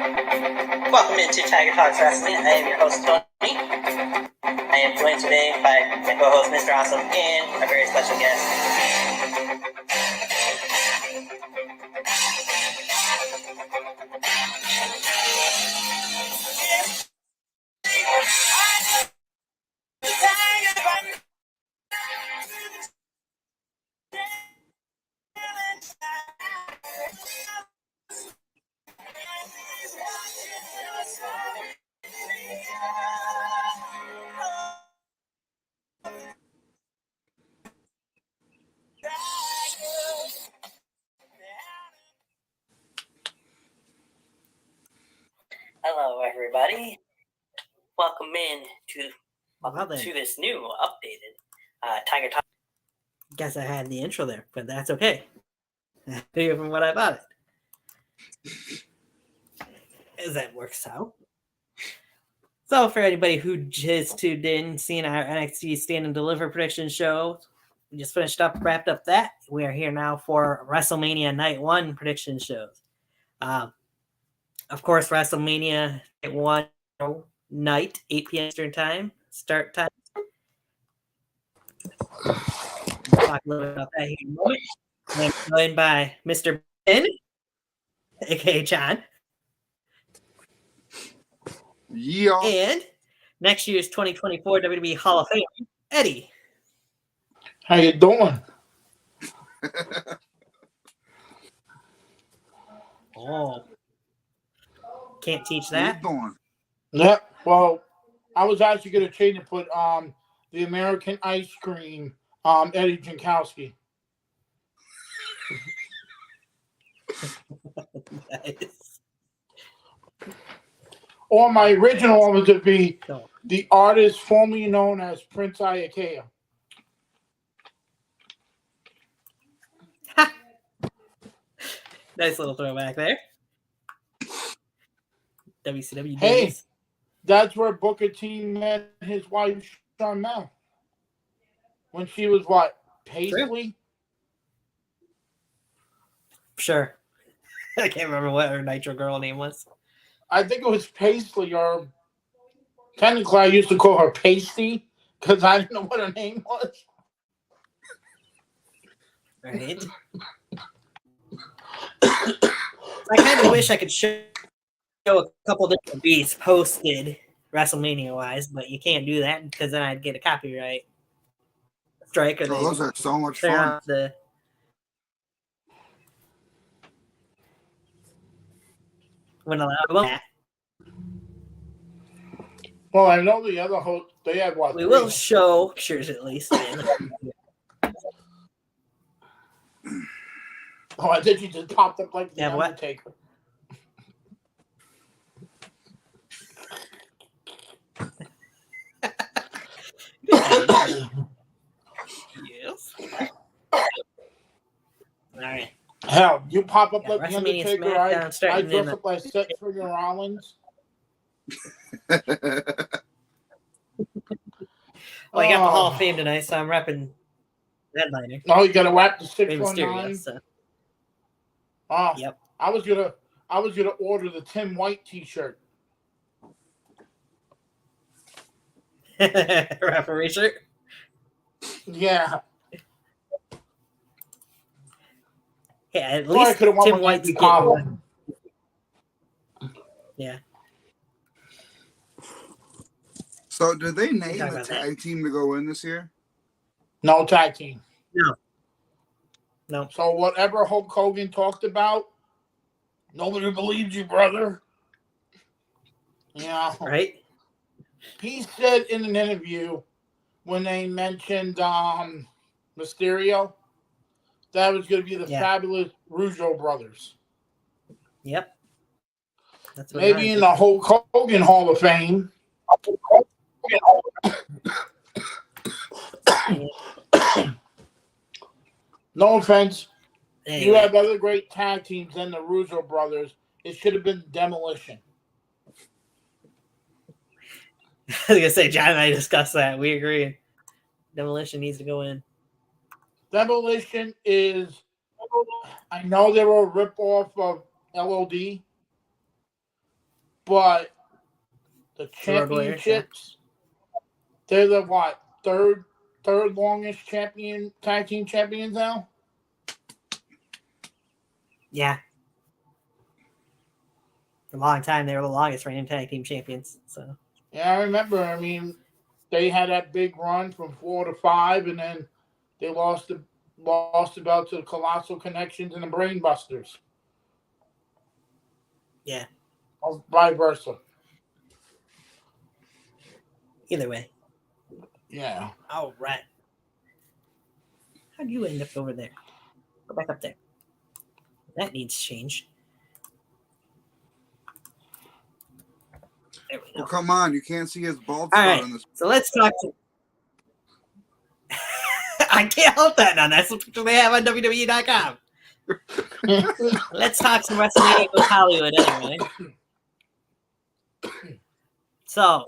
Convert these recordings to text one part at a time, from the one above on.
Welcome into Tiger Talks Wrestling. I am your host, Tony. I am joined today by my co-host, Mr. Awesome, and a very special guest. Hello, everybody. Welcome in to this new updated Tiger Talk. Guess I had the intro there, but that's okay. From what I bought it. As that works out. So for anybody who just tuned in, seeing our NXT Stand and Deliver prediction show, we just wrapped up that. We are here now for WrestleMania Night 1 prediction shows. Of course, WrestleMania Night 1 night, 8 p.m. Eastern Time, start time. We'll talk a little bit about that here in a moment. I'm joined by Mr. Ben, aka Jon. Yeah. And next year's 2024 WWE Hall of Fame, Eddie. How you doing? Oh. Can't teach that. How you doing? Yeah. Well, I was actually going to change and put the American ice cream, Eddie Jankowski. Nice. Or my original one was to be the artist formerly known as Prince Iakea. Nice little throwback there. WCW Hey, days. that's where Booker T met his wife, Shawn Mel. When she was what? Paisley? Sure. I can't remember what her Nitro Girl name was. I think it was Paisley, or technically I used to call her Pasty because I didn't know what her name was. Right. I kind of wish I could show a couple different beats posted WrestleMania wise, but you can't do that because then I'd get a copyright strike. Or those are so much fun. When allowed that. Well, I know the other host, they had what? We will show pictures at least. Oh, I think you just popped up like the what? Undertaker. Yes. All right. Hell, you pop up like the WrestleMania Undertaker. I dress up like Seth friggin' Rollins. Well, I got the Hall of Fame tonight, so I'm repping headliner. Oh, you gotta wrap the 619. So. Oh, yep. I was gonna order the Tim White T-shirt. Referee shirt. Yeah. Yeah, at least Tim White's getting. Yeah. So, did they name the tag team to go in this year? No tag team. No. So whatever Hulk Hogan talked about, nobody believes you, brother. Yeah. Right. He said in an interview when they mentioned Mysterio, that was going to be the fabulous Rougeau brothers. Yep. That's what maybe in the Hulk Hogan Hall of Fame. No offense. Anyway. You have other great tag teams than the Rougeau brothers. It should have been Demolition. I was going to say, John and I discussed that. We agree. Demolition needs to go in. Demolition is, I know they were a ripoff of LOD, but the The Road Warriors, yeah. championships, they're the what? Third longest tag team champions now? Yeah. For a long time, they were the longest reigning tag team champions. So Yeah, I remember. I mean, they had that big run from 4 to 5, and then they lost the belt to the Colossal Connections and the Brainbusters. yeah. Or vice versa. Either way. Yeah. All right. How'd you end up over there? Go back up there. That needs change. There we go. Well, come on. You can't see his bald All spot right. on this. So let's talk to. I can't help that now. That's the picture they have on WWE.com. Let's talk some WrestleMania with Hollywood anyway. So,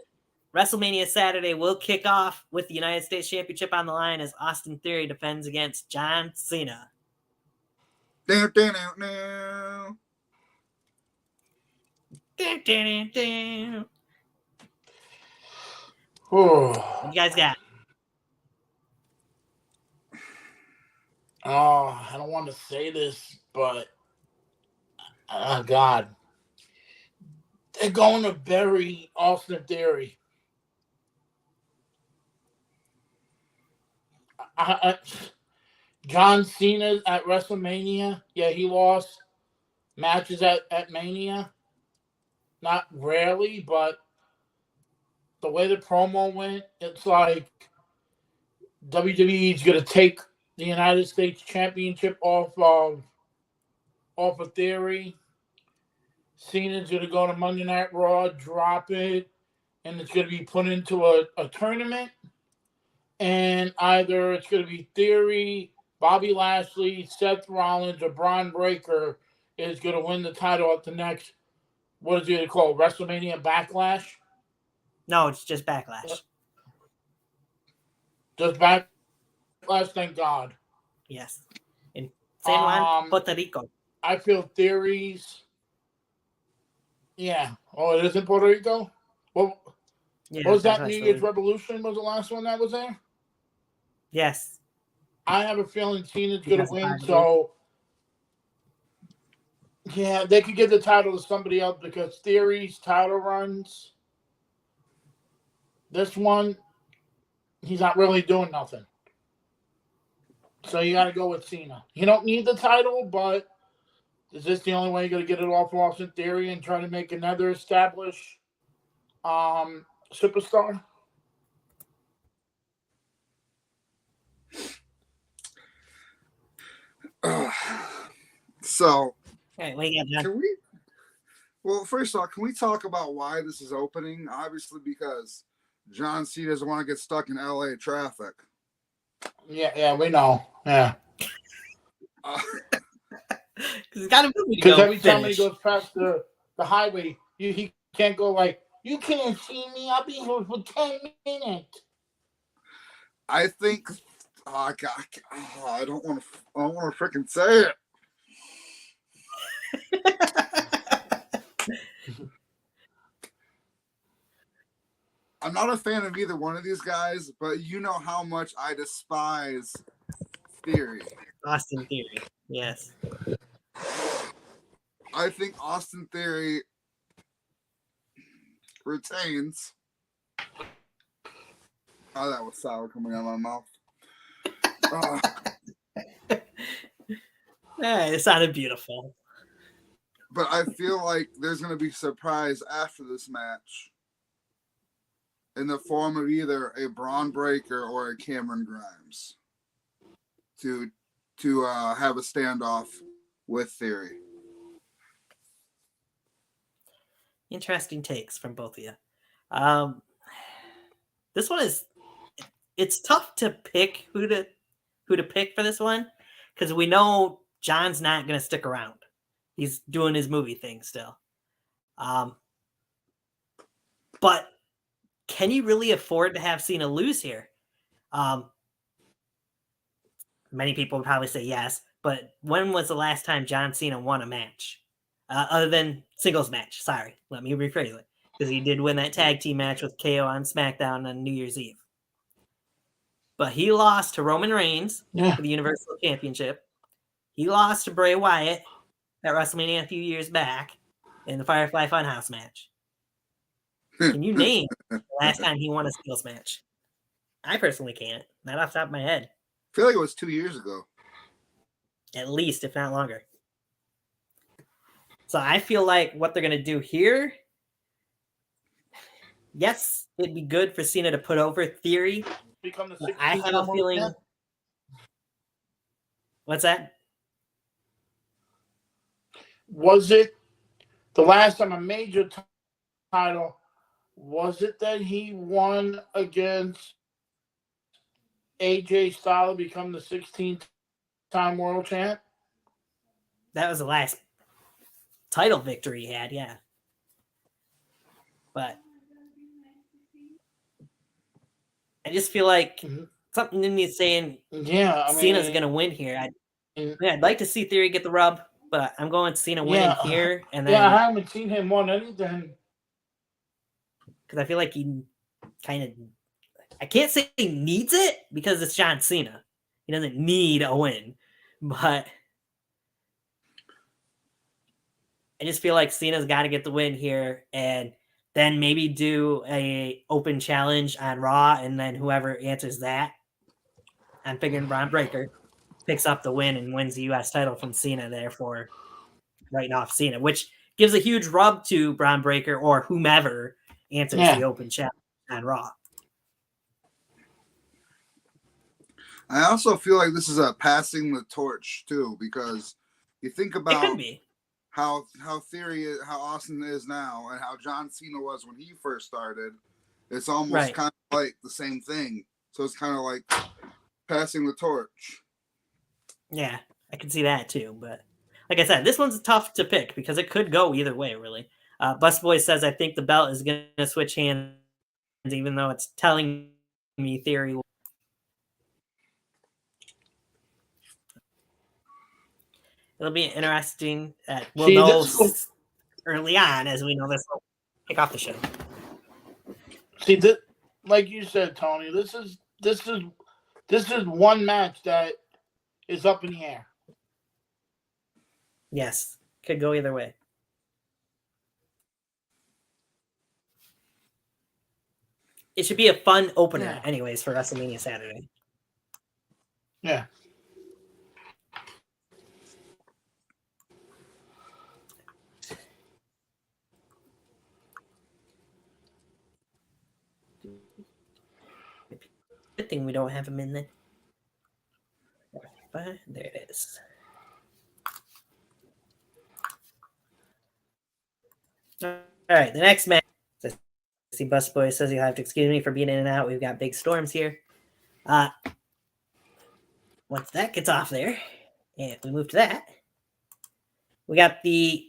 WrestleMania Saturday will kick off with the United States Championship on the line as Austin Theory defends against John Cena. Down, down, down, down. Dun, dun, dun, dun. Oh, What you guys got? I don't want to say this, but oh God, they're going to bury Austin Theory. John Cena at WrestleMania. Yeah, he lost matches at Mania. Not rarely, but the way the promo went, it's like WWE's going to take the United States Championship off of Theory. Cena's going to go to Monday Night Raw, drop it, and it's going to be put into a tournament. And either it's going to be Theory, Bobby Lashley, Seth Rollins, or Braun Breaker is going to win the title at the next, what is it called, WrestleMania Backlash? No, it's just Backlash. Just Backlash, thank God. Yes. In San Juan, Puerto Rico. I feel Theories. Yeah. Oh, it is in Puerto Rico? Well, Yeah, what was that Backlash New for Year's me. Revolution was the last one that was there? Yes. I have a feeling Cena's going to Because of win, Bobby. so yeah, they could give the title to somebody else because Theory's title runs. This one, he's not really doing nothing. So you got to go with Cena. You don't need the title, but is this the only way you're going to get it off Austin Theory and try to make another established superstar? So, Okay, what you got, John? can we? Well, first off, can we talk about why this is opening? Obviously, because John Cena doesn't want to get stuck in LA traffic. Yeah, we know. Yeah. Because got a movie to Because go every time he finish. goes past the highway, he can't go like, you can't see me. I'll be here for 10 minutes. I think. Oh, God, I don't want to freaking say it. I'm not a fan of either one of these guys, but you know how much I despise Theory. Austin Theory. Yes. I think Austin Theory retains. Oh, that was sour coming out of my mouth. It sounded beautiful. But I feel like there's going to be a surprise after this match in the form of either a Braun Breaker or a Cameron Grimes to have a standoff with Theory. Interesting takes from both of you. This one it's tough to pick who to pick for this one because we know John's not going to stick around. He's doing his movie thing still. But can you really afford to have Cena lose here? Many people would probably say yes, but when was the last time John Cena won a match other than singles match. Sorry, let me rephrase it, because he did win that tag team match with KO on SmackDown on New Year's Eve. But he lost to Roman Reigns for the Universal Championship. He lost to Bray Wyatt at WrestleMania a few years back in the Firefly Funhouse match. Can you name the last time he won a singles match? I personally can't. Not off the top of my head. I feel like it was 2 years ago. At least, if not longer. So I feel like what they're going to do here, yes, it'd be good for Cena to put over Theory. Become the But I have a feeling. champ? What's that? Was it the last time a major title? Was it that he won against AJ Styles, become the 16th-time world champ? That was the last title victory he had, yeah. But I just feel like something in me is saying Cena's going to win here. I'd like to see Theory get the rub, but I'm going Cena winning here. And then, I haven't seen him win anything. Because I feel like he kind of, I can't say he needs it because it's John Cena. He doesn't need a win. But I just feel like Cena's got to get the win here and then maybe do a open challenge on Raw, and then whoever answers that, I'm figuring Braun Breaker picks up the win and wins the U.S. title from Cena, therefore writing off Cena, which gives a huge rub to Braun Breaker or whomever answers the open challenge on Raw. I also feel like this is a passing the torch too, because you think about it could be. how Theory is, how Austin is now, and how John Cena was when he first started. It's almost kind of like the same thing. So it's kind of like passing the torch. Yeah, I can see that too. But like I said, this one's tough to pick because it could go either way, really. Busboy says, I think the belt is going to switch hands, even though it's telling me Theory will. It'll be interesting. We'll know early on, as we know this will kick off the show. See, this, like you said, Tony, this is one match that is up in the air. Yes, could go either way. It should be a fun opener, anyways, for WrestleMania Saturday. Yeah. Good thing we don't have him in there. But there it is. All right, the next match. See, Busboy says you'll have to excuse me for being in and out. We've got big storms here. Once that gets off there, and we move to that, we got the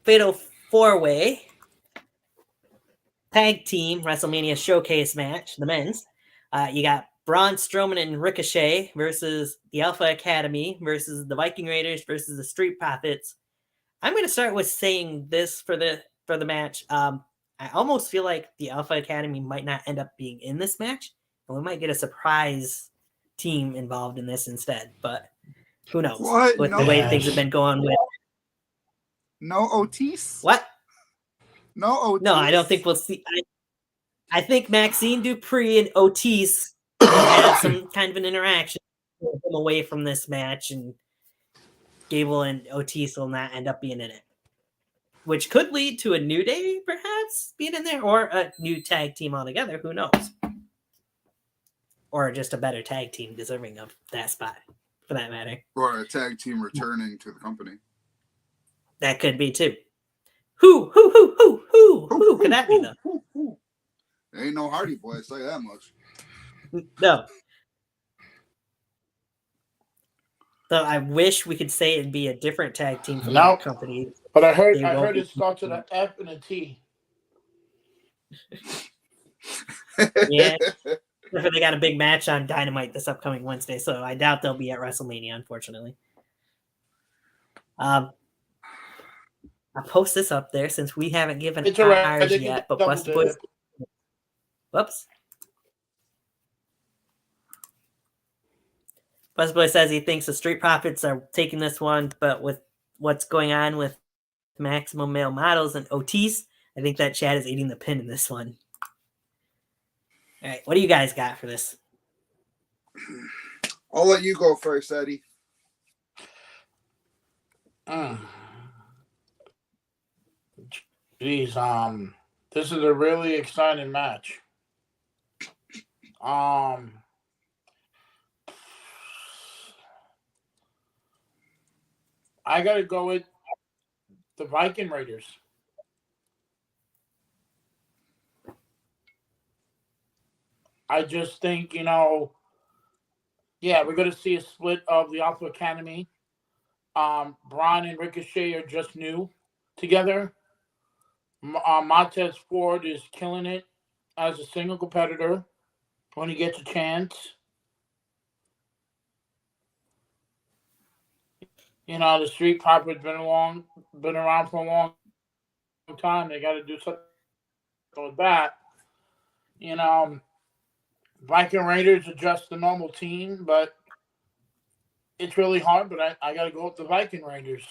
Fatal 4-Way Tag Team WrestleMania Showcase match, the men's. You got Braun Strowman and Ricochet versus the Alpha Academy versus the Viking Raiders versus the Street Profits. I'm going to start with saying this for the match. I almost feel like the Alpha Academy might not end up being in this match, and we might get a surprise team involved in this instead. But who knows? With the way things have been going with. No Otis? What? No Otis? No, I don't think we'll see. I think Maxine Dupree and Otis will have some kind of an interaction away from this match, and Gable and Otis will not end up being in it, which could lead to a New Day perhaps being in there, or a new tag team altogether. Who knows? Or just a better tag team deserving of that spot, for that matter. Or a tag team returning to the company. That could be too. Who could that be though? There ain't no Hardy Boys, say that much. No. So I wish we could say it'd be a different tag team from that company. But I heard it starts with an F and a T. Yeah. They got a big match on Dynamite this upcoming Wednesday, so I doubt they'll be at WrestleMania, unfortunately. I'll post this up there since we haven't given It's all right. I ours think yet. it's But double Busted Boys. dip. Whoops. Busted Boy says he thinks the Street Profits are taking this one, but with what's going on with Maximum Male Models and Otis, I think that Chad is eating the pin in this one. All right, what do you guys got for this? I'll let you go first, Eddie. Jeez, this is a really exciting match. I gotta go with the Viking Raiders. I just think, we're gonna see a split of the Alpha Academy. Braun and Ricochet are just new together. Montez Ford is killing it as a single competitor when he gets a chance. The Street Profits been around for a long time. They got to do something with that. Viking Raiders are just a normal team, but it's really hard. But I got to go with the Viking Raiders.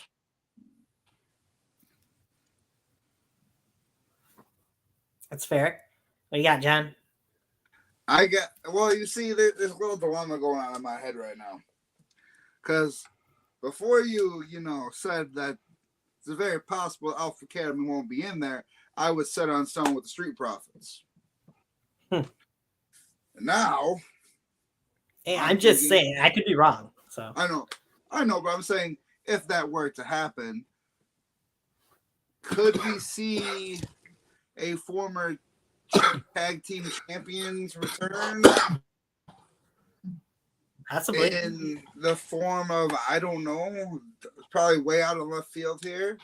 That's fair. What do you got, John? You see, there's a little dilemma going on in my head right now. Because before you said that it's very possible Alpha Academy won't be in there, I was set on stone with the Street Profits. Now, Hey, I'm just saying, I could be wrong. So I know, but I'm saying if that were to happen, could we see a former tag team champions return? Possibly. In the form of, I don't know, probably way out of left field here,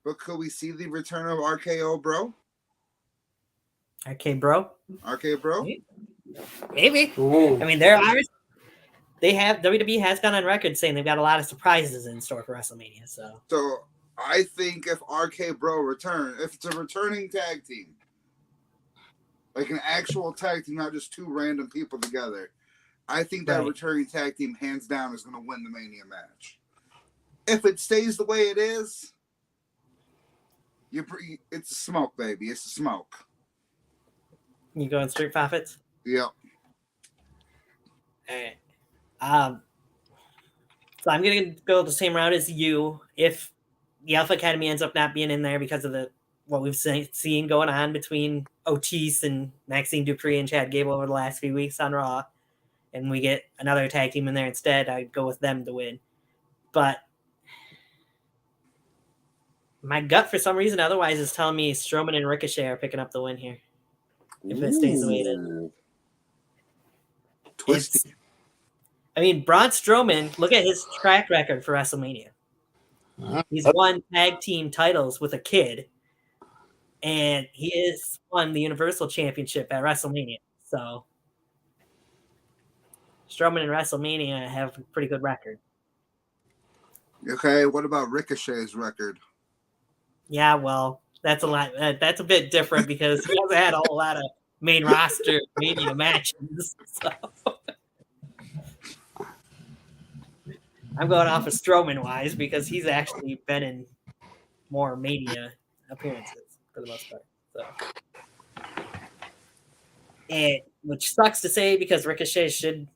but could we see the return of RKO Bro? RK Bro? RK Bro? Maybe. Ooh. I mean, WWE has gone on record saying they've got a lot of surprises in store for WrestleMania. So I think if RK Bro if it's a returning tag team, like an actual tag team, not just two random people together, I think that returning tag team, hands down, is going to win the Mania match. If it stays the way it is, it's a smoke, baby. It's a smoke. You going Street Profits? Yep. All right. So I'm going to go the same route as you. If the Alpha Academy ends up not being in there because of what we've seen going on between Otis and Maxine Dupree and Chad Gable over the last few weeks on Raw, and we get another tag team in there instead, I'd go with them to win. But my gut, for some reason, otherwise is telling me Strowman and Ricochet are picking up the win here. If it stays the way it is. Twisty. I mean, Braun Strowman, look at his track record for WrestleMania. He's won tag team titles with a kid, and he has won the Universal Championship at WrestleMania. So Strowman and WrestleMania have a pretty good record. Okay, what about Ricochet's record? Yeah, well, that's a lot. That's a bit different because he hasn't had a whole lot of main roster Mania matches. So I'm going off of Strowman wise because he's actually been in more Mania appearances for the most part. So, and which sucks to say because Ricochet should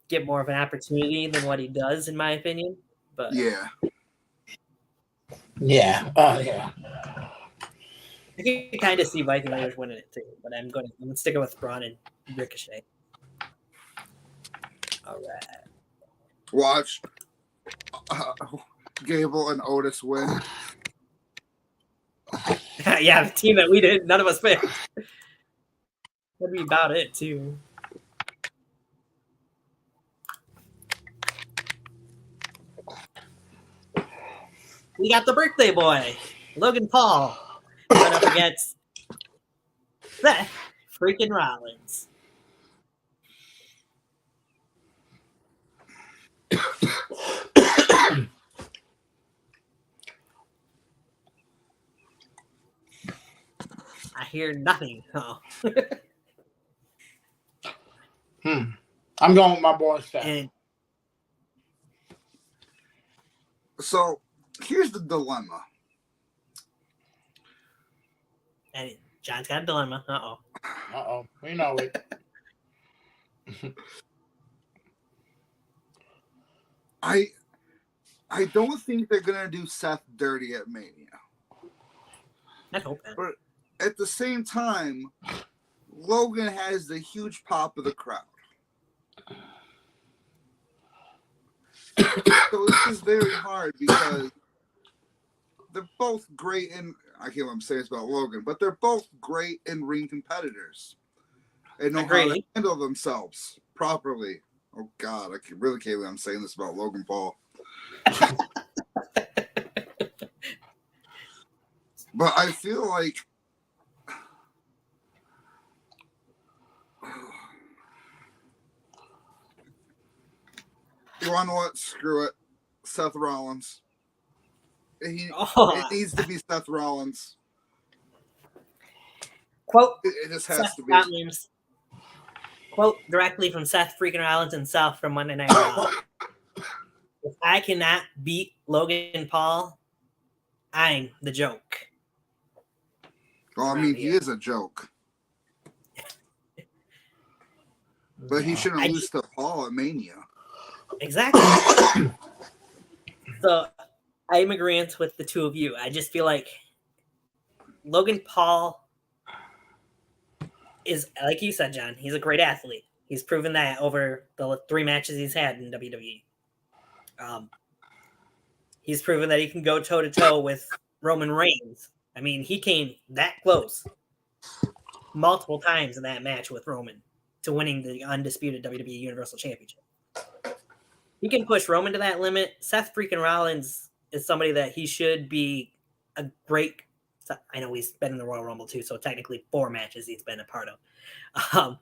get more of an opportunity than what he does, in my opinion. But yeah. Yeah. I can kind of see Viking Raiders winning it too, but I'm going to stick it with Braun and Ricochet. All right. Watch Gable and Otis win. Yeah, the team that none of us picked. That'd be about it too. We got the birthday boy, Logan Paul, going up against Seth freaking Rollins. hear nothing. Oh. I'm going with my boy Seth. And So here's the dilemma. John's got a dilemma. Uh-oh. We know it. I don't think they're gonna do Seth dirty at Mania. I hope not. But at the same time, Logan has the huge pop of the crowd. So this is very hard because they're both great in, I can't know what I'm saying about Logan, but they're both great in ring competitors and know how to handle themselves properly. Oh God, I really can't believe I'm saying this about Logan Paul. But I feel like you want to know what? Screw it. Seth Rollins. It needs to be Seth Rollins. Quote, it just has Seth to be. Rollins. Quote directly from Seth freaking Rollins himself from Monday Night Raw. If I cannot beat Logan Paul, I'm the joke. Well, I mean, he is a joke. But he shouldn't lose to Paul at Mania. Exactly. So I'm in agreement with the two of you. I just feel like Logan Paul is, like you said, John, he's a great athlete. He's proven that over the 3 matches he's had in WWE. He's proven that he can go toe-to-toe with Roman Reigns. I mean, he came that close multiple times in that match with Roman to winning the undisputed WWE Universal Championship. He can push Roman to that limit. Seth freaking Rollins is somebody that he should be a great. I know he's been in the Royal Rumble too, so technically 4 matches he's been a part of.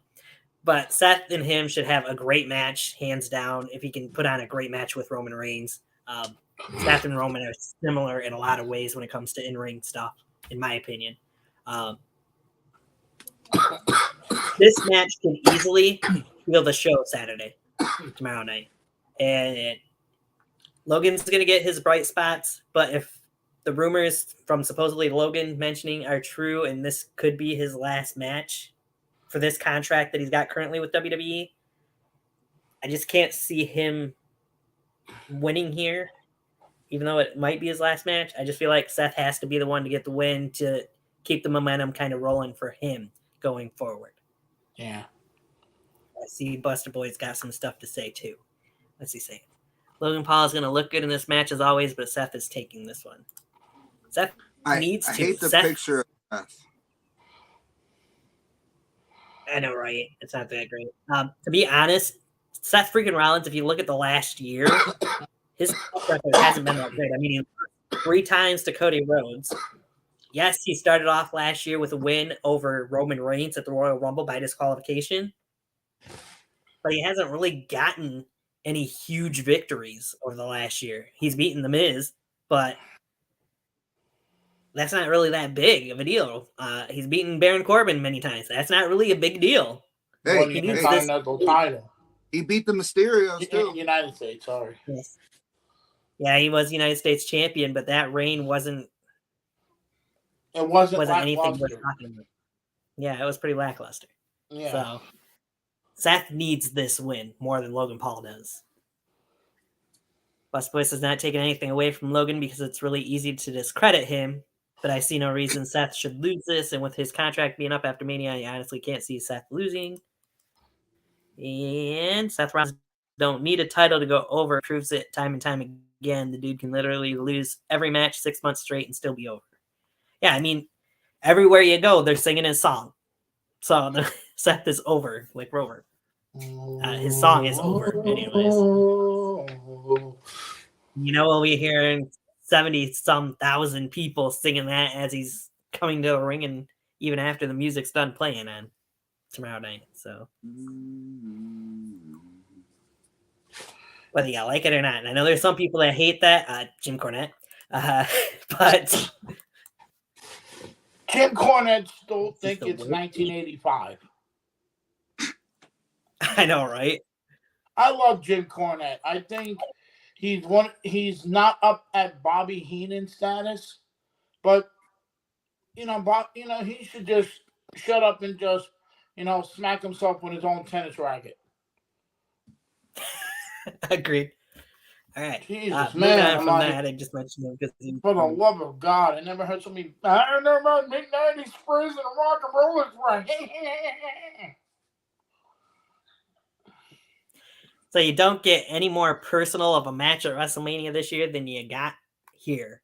But Seth and him should have a great match, hands down, if he can put on a great match with Roman Reigns. Seth and Roman are similar in a lot of ways when it comes to in-ring stuff, in my opinion. This match can easily steal the show Saturday, tomorrow night. And Logan's going to get his bright spots, but if the rumors from supposedly Logan mentioning are true and this could be his last match for this contract that he's got currently with WWE, I just can't see him winning here, even though it might be his last match. I just feel like Seth has to be the one to get the win to keep the momentum kind of rolling for him going forward. Yeah. I see Buster Boy's got some stuff to say too. What's he saying? Logan Paul is going to look good in this match as always, but Seth is taking this one. Seth needs to. I hate the Seth, picture of Seth. I know, right? It's not that great. To be honest, Seth freaking Rollins, if you look at the last year, his record hasn't been that great. I mean, he 3 times to Cody Rhodes. Yes, he started off last year with a win over Roman Reigns at the Royal Rumble by disqualification, but he hasn't really gotten any huge victories over the last year. He's beaten The Miz, but that's not really that big of a deal. He's beaten Baron Corbin many times. That's not really a big deal. Hey, He needs this title. He beat the Mysterios too. United States, sorry. Yes. Yeah, he was United States champion, but that reign wasn't. It wasn't anything worth talking about. Yeah, it was pretty lackluster. Yeah. So Seth needs this win more than Logan Paul does. Buster Boyce is not taking anything away from Logan because it's really easy to discredit him, but I see no reason Seth should lose this, and with his contract being up after Mania, I honestly can't see Seth losing. And Seth Rollins don't need a title to go over. Proves it time and time again. The dude can literally lose every match 6 months straight and still be over. Yeah, I mean, everywhere you go, they're singing his song. So Seth is over, like Rover. His song is over, anyways. You know, we'll be hearing 70-some thousand people singing that as he's coming to the ring, and even after the music's done playing on tomorrow night. So whether you like it or not, and I know there's some people that hate that, Jim Cornette, but Jim Cornette still He's think the it's worst. 1985. I know, right? I love Jim Cornette. I think he's not up at Bobby Heenan status, but he should just shut up and just, smack himself with his own tennis racket. Agreed. All right. Jesus, moving man. on from that, I just mentioned him because For the love of God, I never heard somebody. I know about mid-90s frizz and a rock and roll is right. So you don't get any more personal of a match at WrestleMania this year than you got here.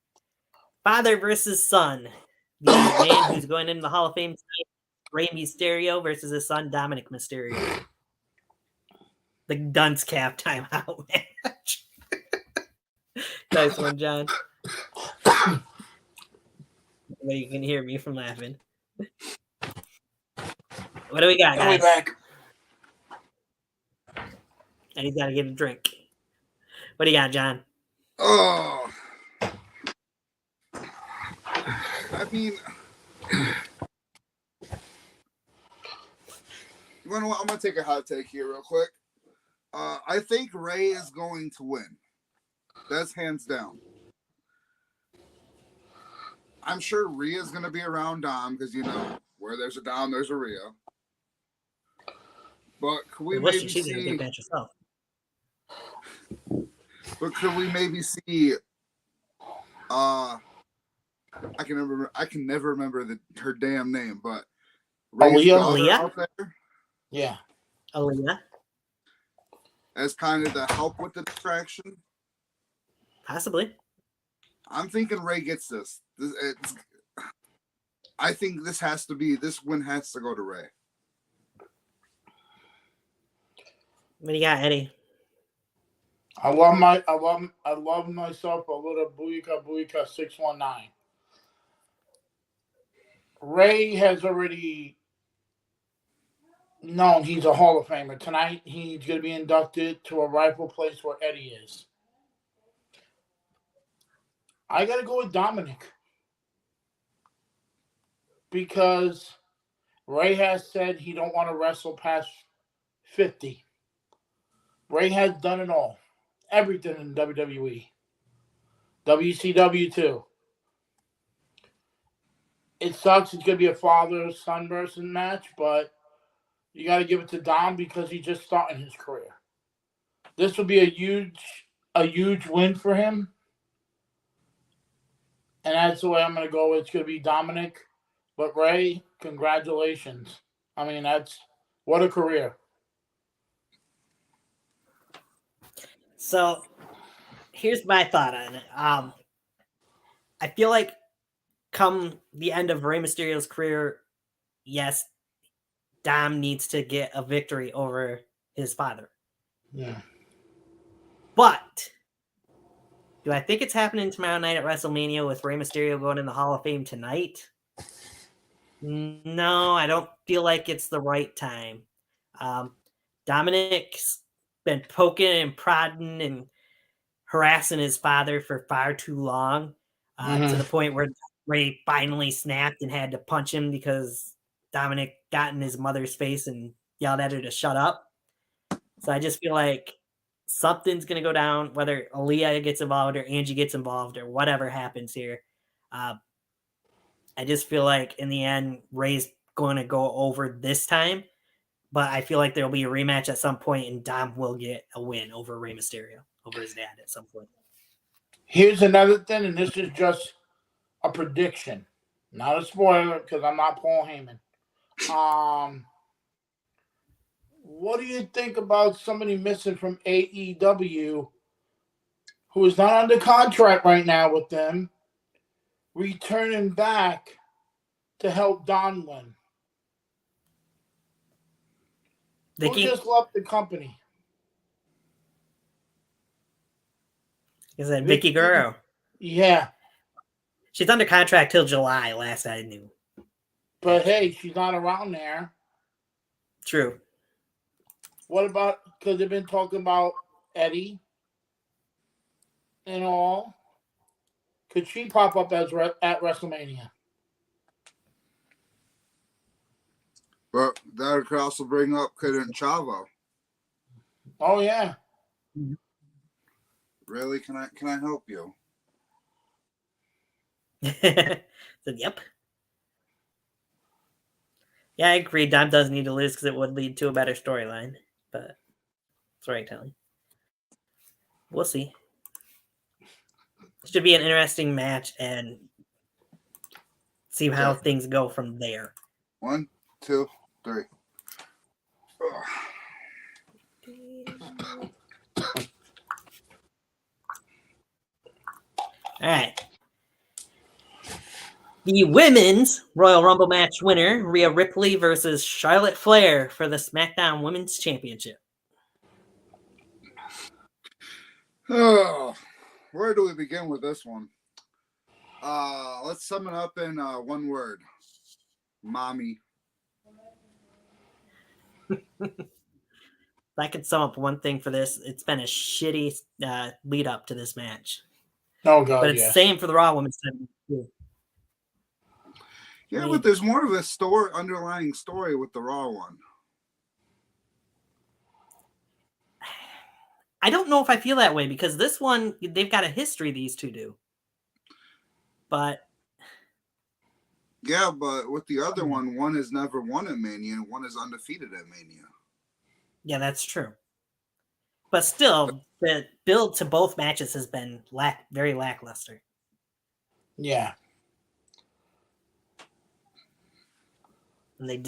Father versus son. The man who's going into the Hall of Fame tonight, Rey Mysterio, versus his son, Dominic Mysterio. The dunce cap timeout match. Nice one, John. Well, you can hear me from laughing. What do we got, guys? Back. And he's got to get a drink. What do you got, John? Oh, I mean, you know what? I'm gonna take a hot take here real quick. I think Rey is going to win. That's hands down. I'm sure Rhea's gonna be around Dom because where there's a Dom, there's a Rhea. But could we maybe She's see? gonna get that yourself. But could we maybe see? I can never remember her damn name, but Rey's daughter Aaliyah? out there Yeah. Aaliyah? as kind of the help with the distraction. Possibly. I'm thinking Rey gets this. I think this win has to go to Rey. What do you got, Eddie? I love myself a little Booyaka 619. Rey has already known he's a Hall of Famer. Tonight he's going to be inducted to a rightful place where Eddie is. I got to go with Dominic because Rey has said he don't want to wrestle past 50. Rey has done it all. Everything in WWE. WCW too. It sucks. It's going to be a father-son versus match, but you got to give it to Dom because he's just starting his career. This will be a huge win for him. And that's the way I'm going to go. It's going to be Dominic. But Rey, congratulations. I mean, what a career. So here's my thought on it. I feel like come the end of Rey Mysterio's career, yes, Dom needs to get a victory over his father. Yeah. But do I think it's happening tomorrow night at WrestleMania with Rey Mysterio going in the Hall of Fame tonight? No, I don't feel like it's the right time. Dominic's been poking and prodding and harassing his father for far too long, to the point where Rey finally snapped and had to punch him because Dominic got in his mother's face and yelled at her to shut up. So I just feel like something's going to go down, whether Aaliyah gets involved or Angie gets involved or whatever happens here. I just feel like in the end, Rey's going to go over this time, but I feel like there'll be a rematch at some point and Dom will get a win over Rey Mysterio, over his dad at some point. Here's another thing, and this is just a prediction, not a spoiler because I'm not Paul Heyman. What do you think about somebody missing from AEW who is not under contract right now with them, returning back to help Don win? Who just left the company? Is that Vicky Guerrero? Yeah. She's under contract till July, last I knew. But hey, she's not around there. True. What about, because they've been talking about Eddie and all. Could she pop up at WrestleMania? But that could also bring up Kid Chavo. Oh yeah. Really? Can I help you? Said, yep. Yeah, I agree. Dom does need to lose because it would lead to a better storyline. But that's right, Tony. We'll see. Should be an interesting match and see how Okay. things go from there. 1, 2, 3. Ugh. All right. The women's Royal Rumble match winner, Rhea Ripley versus Charlotte Flair for the SmackDown Women's Championship. Oh, where do we begin with this one? Let's sum it up in one word. Mommy. I could sum up one thing for this. It's been a shitty lead up to this match. Oh god, But it's the same for the Raw Women's Championship too. Yeah, but there's more of a underlying story with the Raw one. I don't know if I feel that way because this one, they've got a history, these two do. But yeah, but with the other one has never won at Mania and one is undefeated at Mania. Yeah, that's true. But still, the build to both matches has been very lackluster. Yeah. And they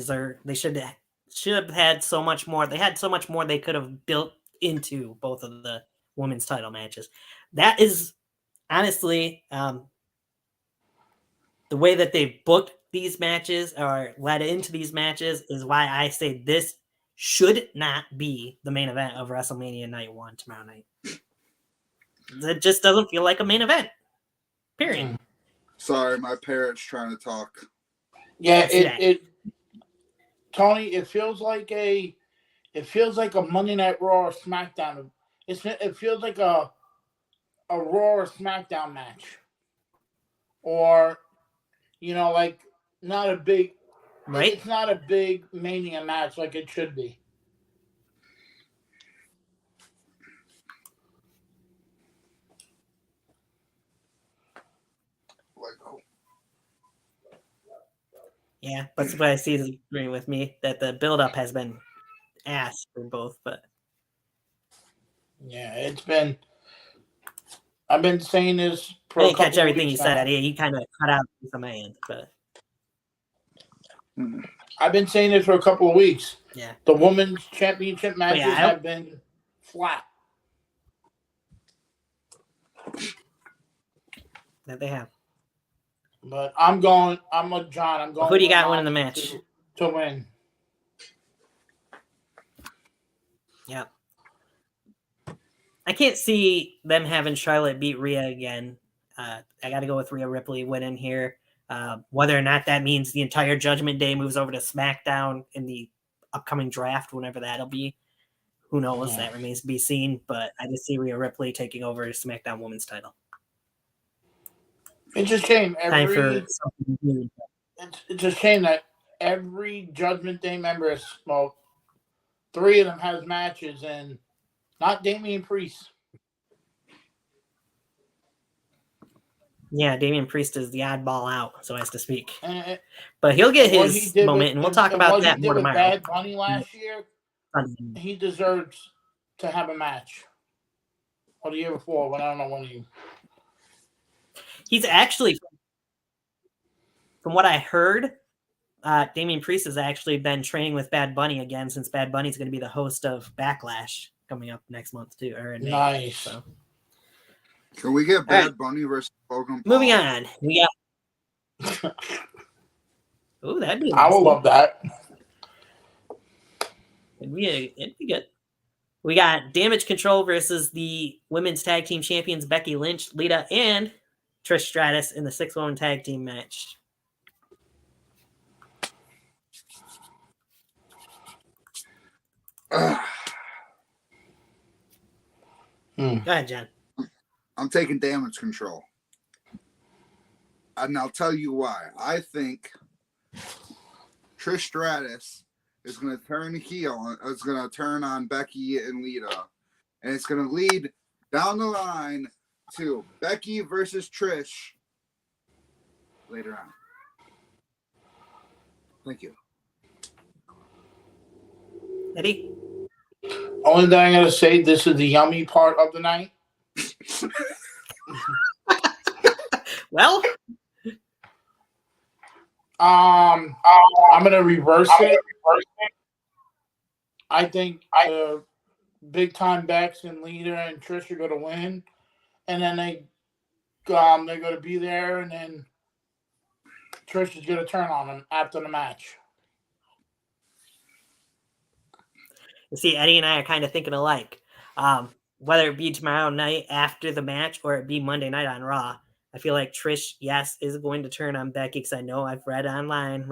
should have had so much more. They had so much more they could have built into both of the women's title matches. That is honestly the way that they've booked these matches or led into these matches is why I say this should not be the main event of WrestleMania Night 1 tomorrow night. It just doesn't feel like a main event. Period. Sorry, my parrot's trying to talk. Yeah, it Tony, it feels like a Monday Night Raw or SmackDown. It feels like a Raw or SmackDown match. Or like not a big Right? It's not a big Mania match like it should be. Yeah, that's what I see is agreeing with me that the build-up has been ass for both, but Yeah, I've been saying this for I a didn't couple catch everything of you weeks said, now. Eddie. You kind of cut out from my end, but I've been saying this for a couple of weeks. yeah. The women's championship matches have been flat. That they have. But I'm going. Who do you got winning the match? To win. Yeah. I can't see them having Charlotte beat Rhea again. I got to go with Rhea Ripley winning here. Whether or not that means the entire Judgment Day moves over to SmackDown in the upcoming draft, whenever that'll be, who knows? Yeah. That remains to be seen. But I just see Rhea Ripley taking over SmackDown Women's title. It's a shame. Time for something new. It's a shame that every Judgment Day member, well, 3 of them has matches, and not Damian Priest. Yeah, Damian Priest is the oddball out, so as to speak. But he'll get his moment, and we'll talk about that more tomorrow. Bad Bunny last year, he deserves to have a match. Or the year before, but I don't know when he... He's actually, from what I heard, Damian Priest has actually been training with Bad Bunny again since Bad Bunny's going to be the host of Backlash coming up next month too. Or in May, nice. So. Can we get Bad Bunny versus Logan Paul? Moving on, we got. Oh, that'd be. I will love that. It'd be good. We got Damage Control versus the women's tag team champions Becky Lynch, Lita, and Trish Stratus in the 6-woman tag team match. Go ahead, John. I'm taking Damage Control. And I'll tell you why. I think Trish Stratus is going to turn heel. It's going to turn on Becky and Lita. And it's going to lead down the line to Becky versus Trish later on. Thank you. Eddie? Only thing I'm gonna say, this is the yummy part of the night. Well, I'm gonna reverse it. I think big time Bex and Lita and Trish are gonna win, and then they're gonna be there, and then Trish is gonna turn on them after the match. you see, Eddie and I are kind of thinking alike. Whether it be tomorrow night after the match or it be Monday night on Raw, I feel like Trish, yes, is going to turn on Becky, because I know I've read online,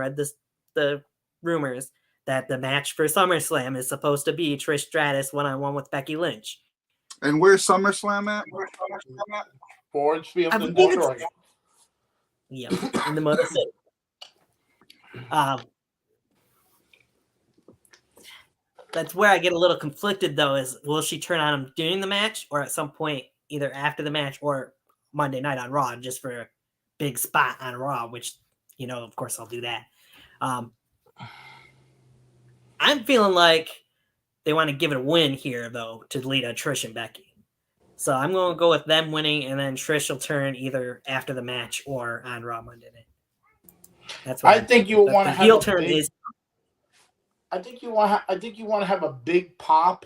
the rumors that the match for SummerSlam is supposed to be Trish Stratus one-on-one with Becky Lynch. And where's SummerSlam at? Ford's Field I in believe Detroit. Yeah, in the Motor City. That's where I get a little conflicted, though, is will she turn on him during the match or at some point either after the match or Monday night on Raw, just for a big spot on Raw, which, of course I'll do that. I'm feeling like they want to give it a win here, though, to Lita, Trish, and Becky. So I'm going to go with them winning, and then Trish will turn either after the match or on Raw Monday night. That's what I think you want to have heel a turn big, is. I think you want to have a big pop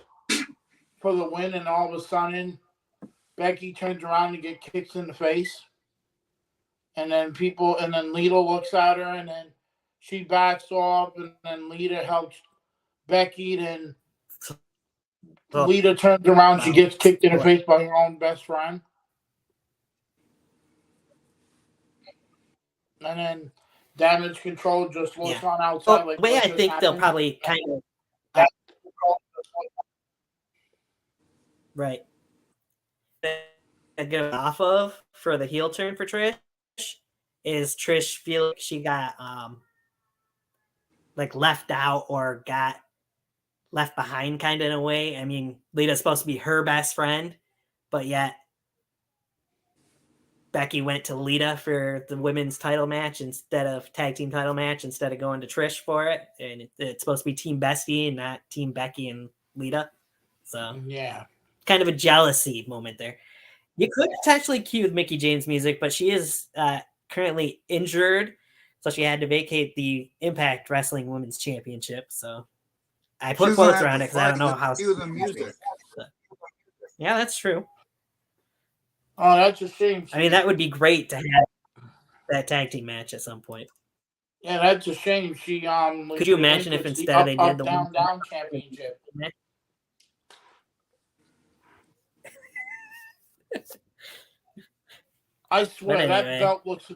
for the win, and all of a sudden Becky turns around and get kicked in the face, and then Lita looks at her, and then she backs off, and then Lita helps Becky, and Lita turns around, she gets kicked in the face by her own best friend, and then Damage Control just looks on outside. The way I think they'll probably kind of right get off of for the heel turn for Trish is Trish feel like she got like left out or got left behind kind of in a way. I mean, Lita's supposed to be her best friend, but yet Becky went to Lita for the women's title match instead of tag team title match, instead of going to Trish for it. And it's supposed to be Team Bestie and not Team Becky and Lita. So yeah, kind of a jealousy moment there. You could potentially cue Mickie James music, but she is currently injured, so she had to vacate the Impact Wrestling Women's Championship. So I put quotes around it because I don't know how. Cue the music. Yeah, that's true. Oh, that's a shame. I mean, that would be great to have that tag team match at some point. Yeah, that's a shame. She could you imagine if instead they did the down championship? I swear that belt looks.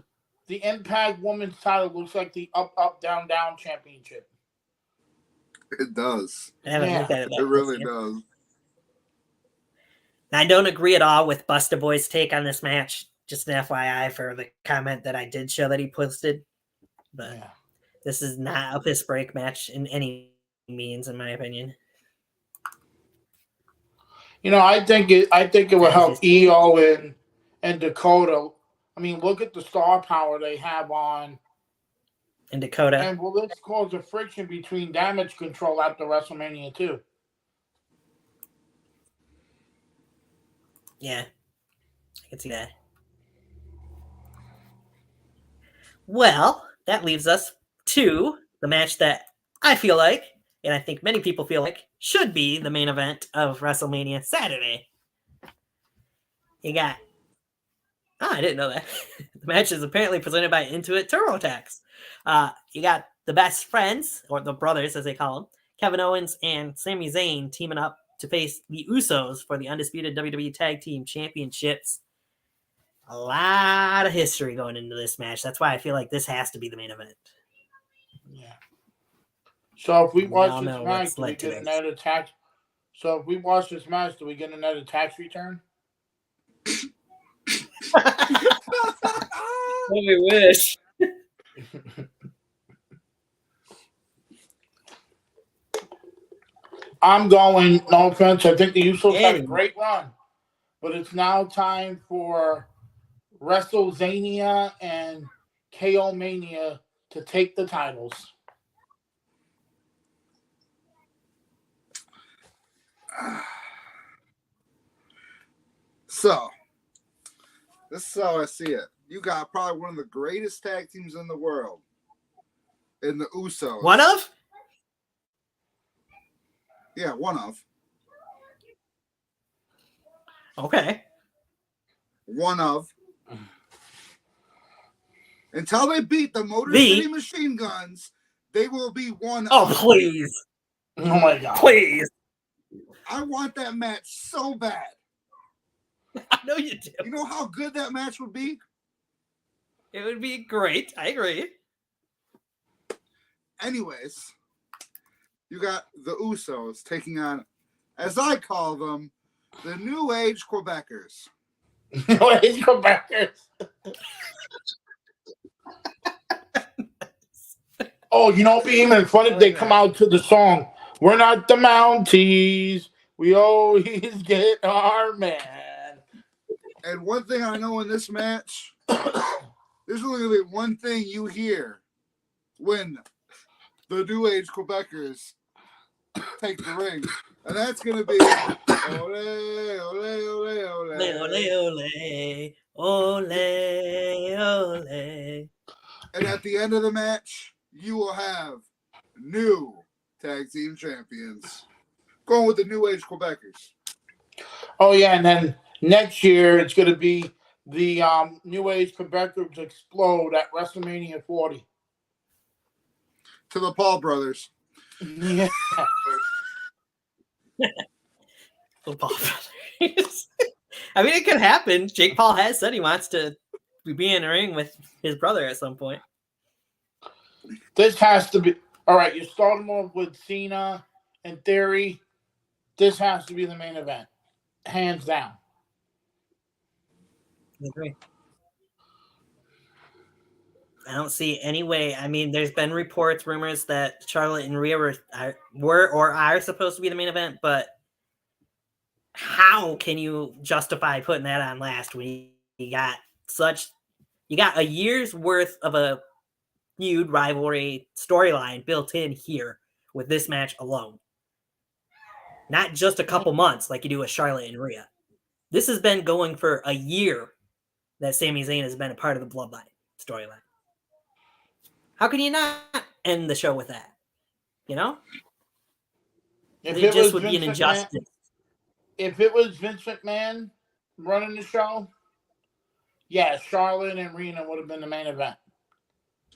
The Impact Women's title looks like the up down championship. It does. It really does. I don't agree at all with Busta Boy's take on this match. Just an FYI for the comment that I did show that he posted. But this is not a piss break match in any means, in my opinion. I think it will help EO and Dakota. I mean, look at the star power they have on in Dakota. And will this cause a friction between Damage Control after WrestleMania 2? Yeah, I can see that. Well, that leaves us to the match that I feel like, and I think many people feel like, should be the main event of WrestleMania Saturday. You got... Oh, I didn't know that. The match is apparently presented by Intuit TurboTax. You got the best friends, or the brothers as they call them, Kevin Owens and Sami Zayn teaming up to face the Usos for the undisputed WWE Tag Team Championships. A lot of history going into this match. That's why I feel like this has to be the main event. Yeah. So if we watch this match, do we get another tax? So if we watch this match, do we get another tax return? We wish. I'm going, no offense, I think the Usos had a Eddie. great run. But it's now time for WrestleMania and KO Mania to take the titles. So, this is how I see it. You got probably one of the greatest tag teams in the world in the Usos. One of? Yeah, one of. Okay. One of. Until they beat the Motor The- City Machine Guns, they will be one Oh, of. please. Oh my God. Please. I want that match so bad. I know you do. You know how good that match would be? It would be great. I agree. Anyways, you got the Usos taking on, as I call them, the New Age Quebecers. Let's go back there. Oh, you know, it'd be even fun if they come out to the song. We're not the Mounties. We always get our man. And one thing I know in this match, there's only going to be one thing you hear when the New Age Quebecers take the ring. And that's going to be ole, ole, ole, ole. Ole, ole, ole, ole. And at the end of the match, you will have new tag team champions. Going with the New Age Quebecers. Oh, yeah, and then next year it's going to be the New Age Quebecers explode at WrestleMania 40. To the Paul brothers. Yeah. The Paul brothers. I mean, it could happen. Jake Paul has said he wants to be in a ring with his brother at some point. This has to be all right. You start them off with Cena and Theory. This has to be the main event, hands down. I agree. I don't see any way. I mean, there's been reports, rumors that Charlotte and Rhea were or are supposed to be the main event, but how can you justify putting that on last when you got a year's worth of a feud, rivalry, storyline built in here with this match alone? Not just a couple months like you do with Charlotte and Rhea. This has been going for a year that Sami Zayn has been a part of the Bloodline storyline. How can you not end the show with that? You know? If It it just was would be an Vince injustice. McMahon, if it was Vince McMahon running the show, yeah, Charlotte and Rhea would have been the main event.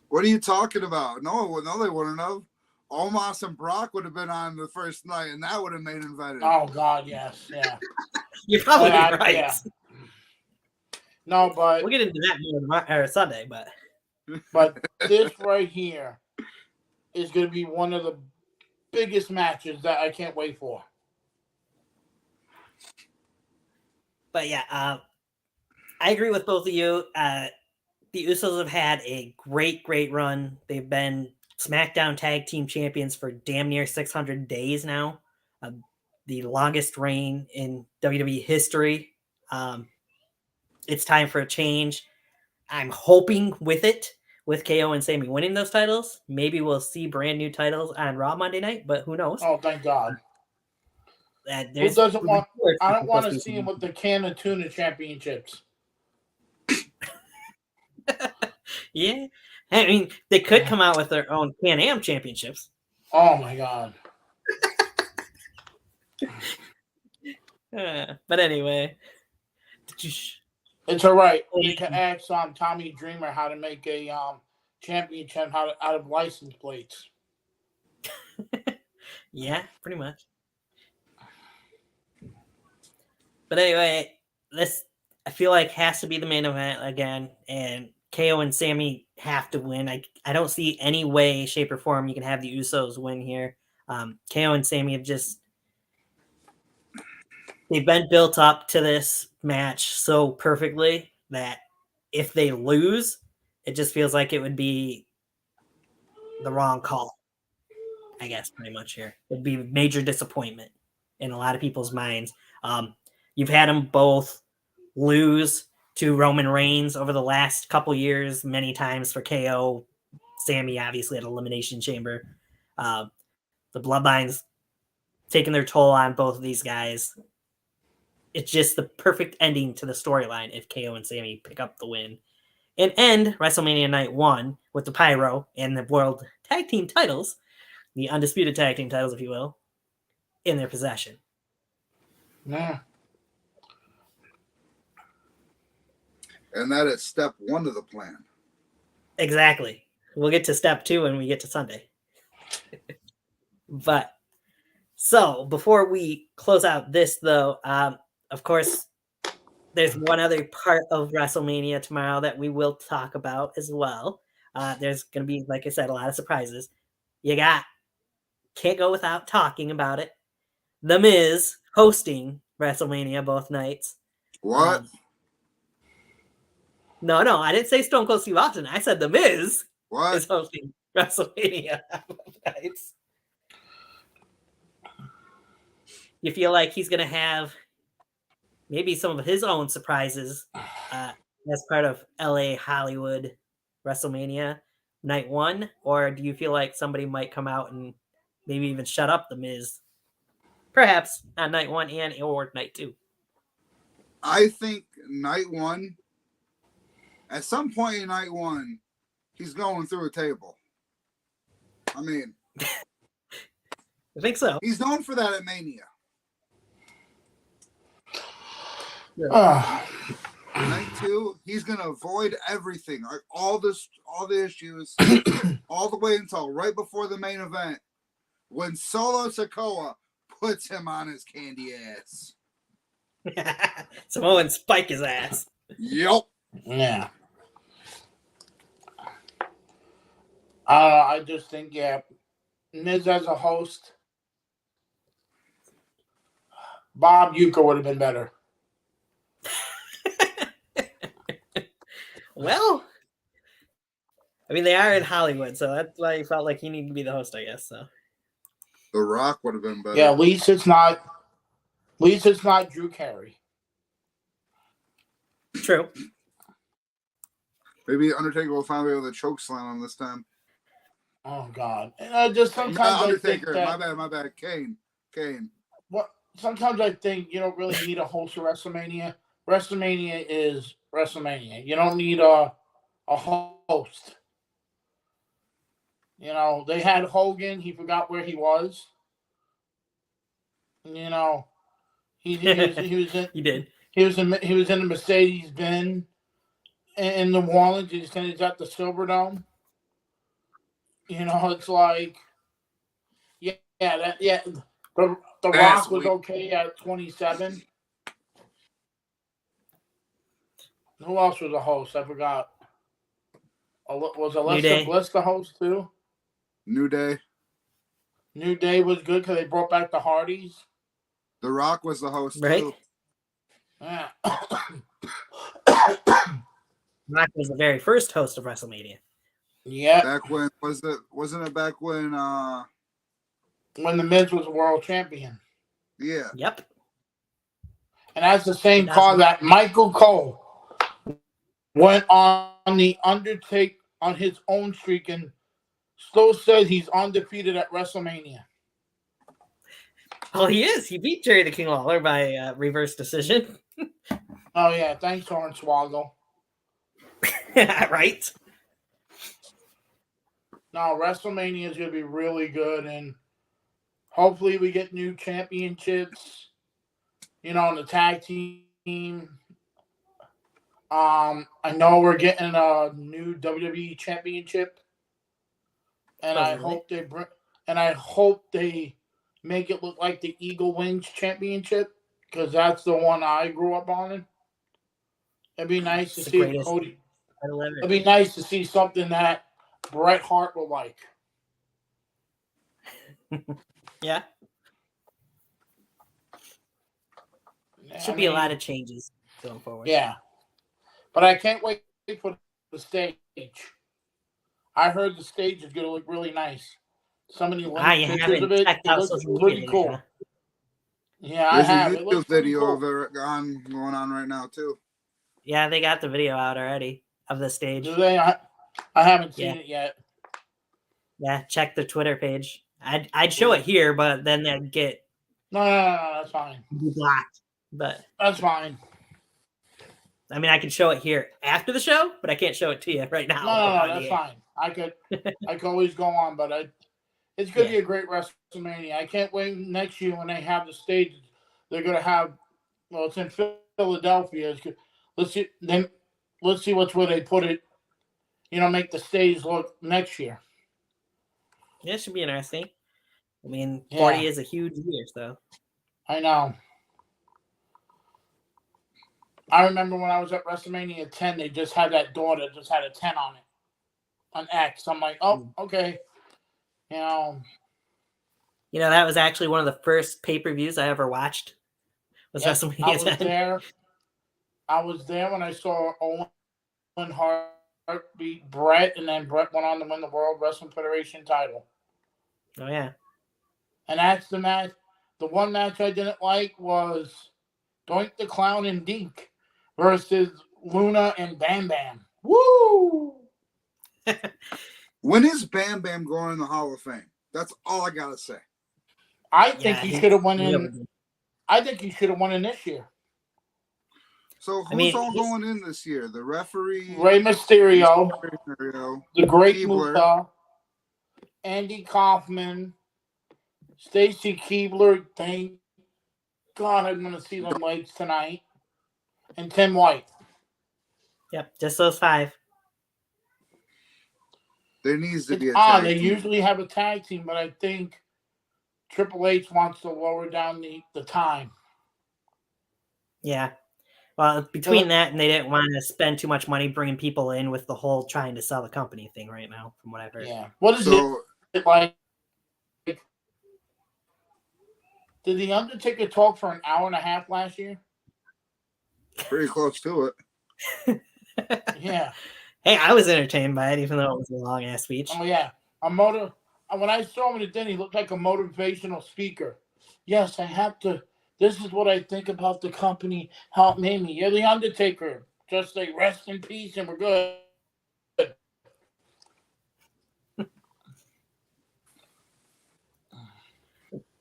What are you talking about? No, they wouldn't have. Omos and Brock would have been on the first night, and that would have made invited. Oh God, yes, yeah. You're probably Yeah, right. yeah. No, but We'll get into that more Sunday, but this right here is going to be one of the biggest matches that I can't wait for. But yeah, I agree with both of you. The Usos have had a great run. They've been SmackDown Tag Team Champions for damn near 600 days now. The longest reign in WWE history. It's time for a change. I'm hoping with KO and Sami winning those titles, maybe we'll see brand new titles on Raw Monday night, but who knows? Oh, thank God. Who doesn't want? I don't want to see him with the can of tuna championships. Yeah. I mean, they could come out with their own Can-Am championships. Oh, my God. But anyway. It's all right. We can ask Tommy Dreamer how to make a championship out of license plates. Yeah, pretty much. But anyway, this I feel like has to be the main event again, and KO and Sami have to win. I don't see any way, shape, or form you can have the Usos win here. KO and Sami have they've been built up to this match so perfectly that if they lose, it just feels like it would be the wrong call. I guess, pretty much here. It'd be a major disappointment in a lot of people's minds. You've had them both lose to Roman Reigns over the last couple years, many times for KO. Sammy, obviously, at Elimination Chamber. The Bloodlines taking their toll on both of these guys. It's just the perfect ending to the storyline if KO and Sammy pick up the win and end WrestleMania Night 1 with the Pyro and the World Tag Team titles, the undisputed tag team titles, if you will, in their possession. Yeah. And that is step 1 of the plan. Exactly. We'll get to step 2 when we get to Sunday. But so before we close out this, though, of course, there's one other part of WrestleMania tomorrow that we will talk about as well. There's going to be, like I said, a lot of surprises. Can't go without talking about it. The Miz hosting WrestleMania both nights. What? No, I didn't say Stone Cold Steve Austin. I said The Miz What? is hosting WrestleMania both nights. You feel like he's going to have maybe some of his own surprises as part of LA Hollywood WrestleMania Night 1? Or do you feel like somebody might come out and maybe even shut up The Miz? Perhaps on Night 1 and or Night 2. I think Night 1, at some point in Night 1, he's going through a table. I mean, I think so. he's known for that at Mania. Night 2, he's gonna avoid everything, like all the issues, all the way until right before the main event, when Solo Sikoa puts him on his candy ass. Samoan spike his ass. Yep. Yeah. I just think, Miz as a host, Bob Uecker would have been better. Well, I mean, they are in Hollywood, so that's why he felt like he needed to be the host, I guess. So The Rock would have been better. Yeah, at least it's not Drew Carey. true. Maybe Undertaker will finally be able to choke slam him this time. Oh God! And just sometimes I think Undertaker, that, my bad. Kane. What? Sometimes I think you don't really need a host of WrestleMania. WrestleMania is WrestleMania. You don't need a host. You know, they had Hogan. He forgot where he was. You know, he was in. He did. He was in the Mercedes Benz in New Orleans. He's at the Silverdome. You know, it's like, The Rock was okay at 27. Who else was a host? I forgot. Was Alexa Bliss the host too? New Day. New Day was good because they brought back the Hardys. The Rock was the host Right. too. Yeah. Rock was the very first host of WrestleMania. Yeah. Back when wasn't it back when When the Miz was world champion. yeah. Yep. And that's the same car that Michael Cole went on the Undertaker on his own streak and still says he's undefeated at WrestleMania. Well, he is. He beat Jerry the King Lawler by reverse decision. Oh yeah, thanks, Hornswoggle. Right. No, WrestleMania is going to be really good, and hopefully we get new championships, on the tag team. I know we're getting a new WWE championship, and I hope they make it look like the Eagle Wings championship, because that's the one I grew up on. It'd be nice to see Cody. It'd be nice to see something that Bret Hart will like. Yeah. Should be a lot of changes going forward. Yeah. But I can't wait for the stage. I heard the stage is going to look really nice. Somebody You linked pictures of it. haven't checked It out looks social pretty media, cool. huh? Yeah, I There's have. a It looks YouTube pretty video cool. of it going on right now too. Yeah, they got the video out already of the stage. Do they? I haven't seen it yet. Yeah, check the Twitter page. I'd show it here, but then they'd get No, that's fine. blocked. But That's fine. I mean, I can show it here after the show, but I can't show it to you right now. No, that's fine. I could always go on, but it's going to be a great WrestleMania. I can't wait next year when they have the stage. They're going to have, well, it's in Philadelphia. Let's see what's where they put it. Make the stage look next year. Yeah, it should be interesting. I mean, 40 is a huge year, so. I know. I remember when I was at WrestleMania 10, they just had that door that just had a 10 on it, an X. I'm like, oh, okay. That was actually one of the first pay-per-views I ever watched. Was WrestleMania 10. I was there when I saw Owen Hart beat Brett, and then Brett went on to win the World Wrestling Federation title. Oh, yeah. And that's the match. The one match I didn't like was Doink the Clown and Deke versus Luna and Bam Bam. Woo! When is Bam Bam going in the Hall of Fame? That's all I gotta say. I think he should have won in. I think he should have won in this year. So who's all going in this year? The referee, Rey Mysterio, the Great Muta, Andy Kaufman, Stacy Keibler. Thank God I'm going to see them legs tonight, and Tim White. Yep, just those 5. There needs to be a tag They team. usually have a tag team, but I think Triple H wants to lower down the time. Yeah. Well, between that and they didn't want to spend too much money bringing people in with the whole trying to sell the company thing right now, from what I've heard. Yeah. What is it like? Did The Undertaker talk for an hour and a half last year? Pretty close to it. Yeah. Hey, I was entertained by it, even though it was a long-ass speech. Oh, yeah. When I saw him today, he looked like a motivational speaker. Yes, I have to. This is what I think about the company. Help me. You're The Undertaker. Just say rest in peace and we're good.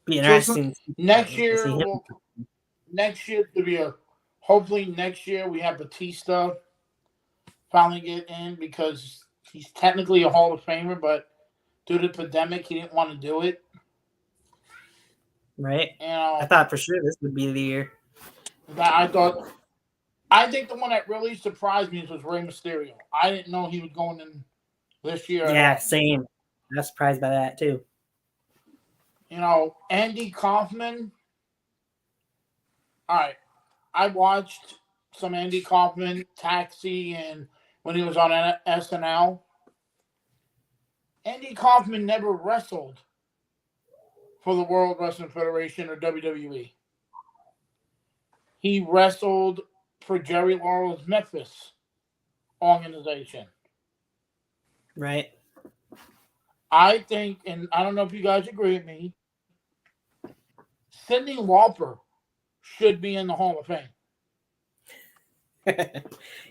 Be interesting. Next year to be hopefully next year we have Batista finally get in because he's technically a Hall of Famer, but due to the pandemic, he didn't want to do it. Right. I thought for sure this would be the year. I think the one that really surprised me was Rey Mysterio. I didn't know he was going in this year. Yeah, same. I was surprised by that too. Andy Kaufman. All right. I watched some Andy Kaufman, Taxi, and when he was on SNL. Andy Kaufman never wrestled for the World Wrestling Federation or WWE. He wrestled for Jerry Lawler's Memphis organization. Right. I think, and I don't know if you guys agree with me, Cyndi Lauper should be in the Hall of Fame.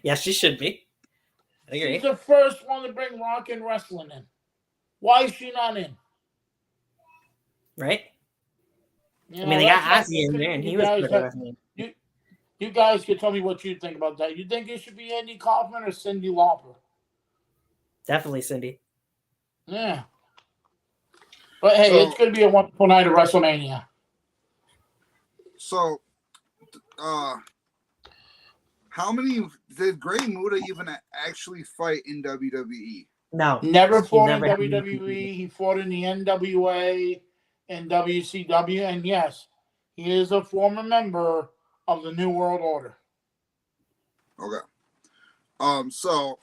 Yeah, she should be. I agree. She's the first one to bring rock and wrestling in. Why is she not in? Right? I mean, they got Ozzy in there, and he was good at wrestling. You guys can tell me what you think about that. You think it should be Andy Kaufman or Cyndi Lauper? Definitely Cyndi. Yeah. But hey, it's going to be a wonderful night of WrestleMania. So, how many did Great Muta even actually fight in WWE? No. Never fought in WWE. He fought in the NWA and WCW. And yes, he is a former member of the New World Order. Okay. So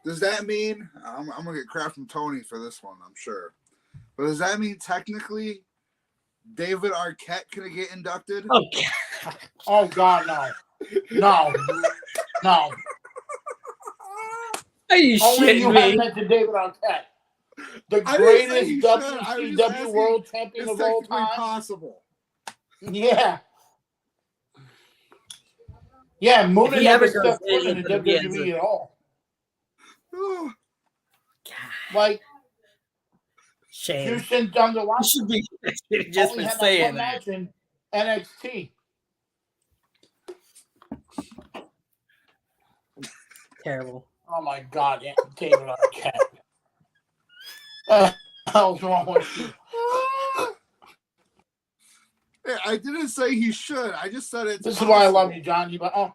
does that mean I'm gonna get crap from Tony for this one, I'm sure. But does that mean technically David Arquette can get inducted? Oh God. Oh God, no. No. Are you Only shitting you me? have mentioned David Arquette. the I didn't say greatest he should. I was just WCW asking, World Champion it's of all technically time. possible. Yeah. Yeah, If Muda he never ever goes stepped foot in the into the WWE at all. Oh, Like, shame. Jushin Thunder You should be just only been had that saying one that. match in NXT. Terrible. Oh my God, David Arquette. What the hell's wrong with you? Hey, I didn't say he should. I just said it's This is possible. why I love you, Johnny. But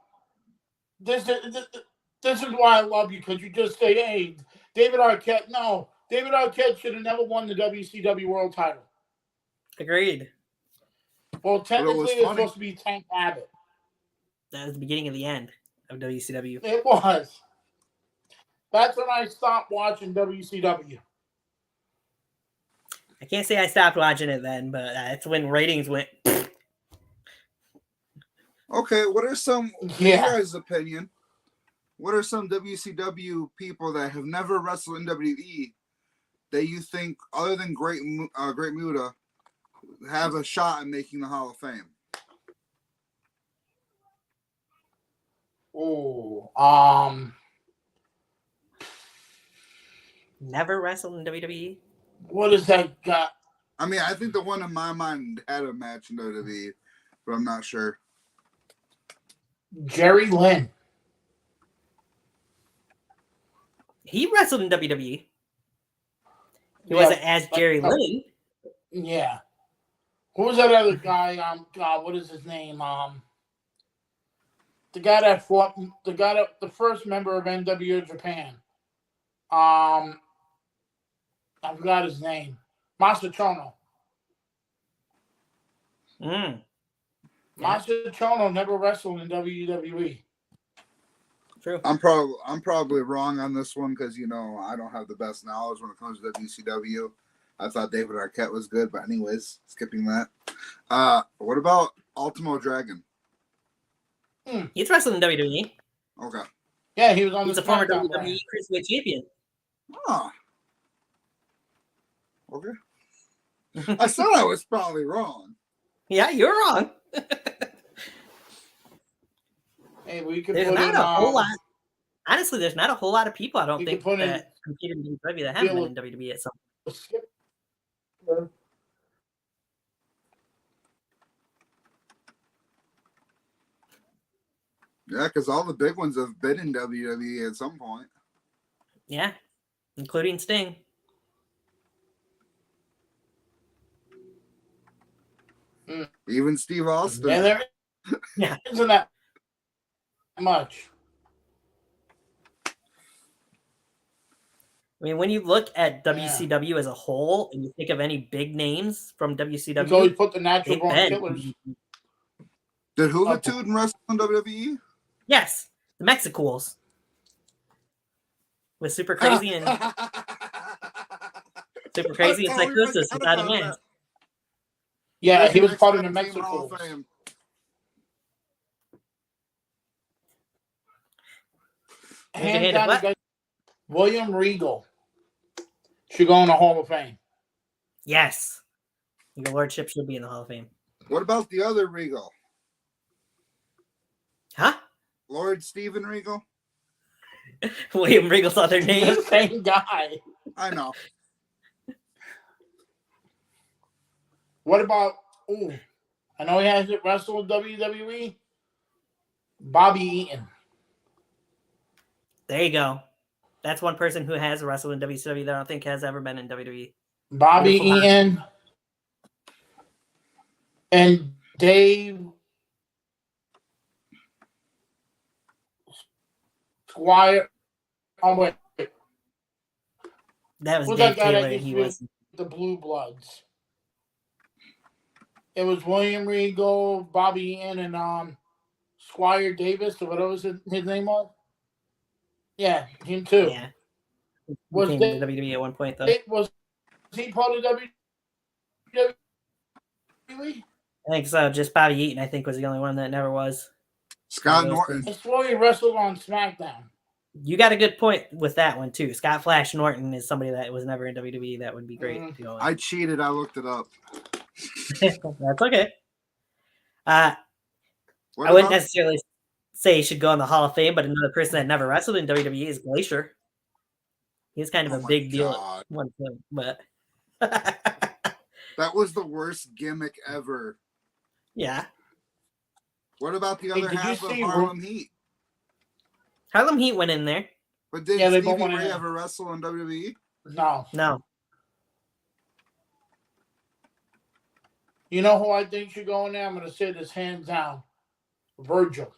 this is why I love you, because you just say, "Hey, David Arquette." No, David Arquette should have never won the WCW World Title. Agreed. Well, technically, it's funny. supposed to be Tank Abbott. That was the beginning of the end of WCW. It was. That's when I stopped watching WCW. I can't say I stopped watching it then, but that's when ratings went. Okay, what are some, in Yeah. your guys' opinion, what are some WCW people that have never wrestled in WWE that you think, other than Great Muta, have a shot at making the Hall of Fame? Oh, Never wrestled in WWE. what is that guy? I mean, I think the one in my mind had a match in WWE, but I'm not sure. Jerry Lynn. He wrestled in WWE. He Yeah, wasn't as Jerry no. Lynn. Yeah. Who was that other guy? God, what is his name? The guy that fought, the first member of NWO Japan. I forgot his name. Masa Chono. Mm. Masa Chono never wrestled in WWE. True. I'm probably wrong on this one because I don't have the best knowledge when it comes to WCW. I thought David Arquette was good, but anyways, skipping that. What about Ultimo Dragon? He's wrestled in WWE. Okay. Yeah, he was on He's the a former SmackDown WWE brand. Cruiserweight champion. Ah. Okay. I thought I was probably wrong. Yeah, you're wrong. Hey, we could There's put not in a whole lot. Honestly, there's not a whole lot of people I don't You think could put in- that competed in WWE that haven't been in WWE at some point. Yeah, because all the big ones have been in WWE at some point. Yeah, including Sting. Even Steve Austin. Yeah, there Yeah. isn't that much. I mean, when you look at WCW as a whole and you think of any big names from You can always WCW, put the Natural they've Born been. Killers. Did Juventud wrestle in WWE? Yes, the Mexicools. With Super Crazy and Super Crazy and Psychosis without a mask. Yeah, he was Next part of the Tag Team Hall of Mexicools. Fame. Raise your hand Hand if down, what? guys. William Regal should go in the Hall of Fame. Yes. Your lordship should be in the Hall of Fame. What about the other Regal? Huh? Lord Steven Regal? William Regal's other name? The same guy. I know. What about? I know he hasn't wrestled in WWE. Bobby Eaton. There you go. That's one person who has wrestled in WCW that I don't think has ever been in WWE. Bobby Beautiful man. Eaton. And Dave Squire. Oh, wait. That was Who's Dave that guy that Taylor. used He to be was. the Blue Bloods? It was William Regal, Bobby Eaton, and Squire Davis, or whatever his name was. Yeah, him too. Yeah. He Was came Dave- to WWE at one point, though. Was he part of WWE? I think so. Just Bobby Eaton, I think, was the only one that never was. Scott Those Norton. I swore he wrestled on SmackDown. You got a good point with that one too. Scott Flash Norton is somebody that was never in WWE. That would be great to go in. I cheated. I looked it up. That's okay. I What wouldn't about necessarily say he should go in the Hall of Fame, but another person that never wrestled in WWE is Glacier. He's kind of Oh a my big deal God. at one point, but that was the worst gimmick ever. yeah. What about the Hey, other did you half of see Harlem Heat? Harlem Heat went in there. But did Yeah, they both Stevie went in Ray there. ever wrestle in WWE? No. No. You know who I think should go in there? I'm going to say this hands down. Virgil.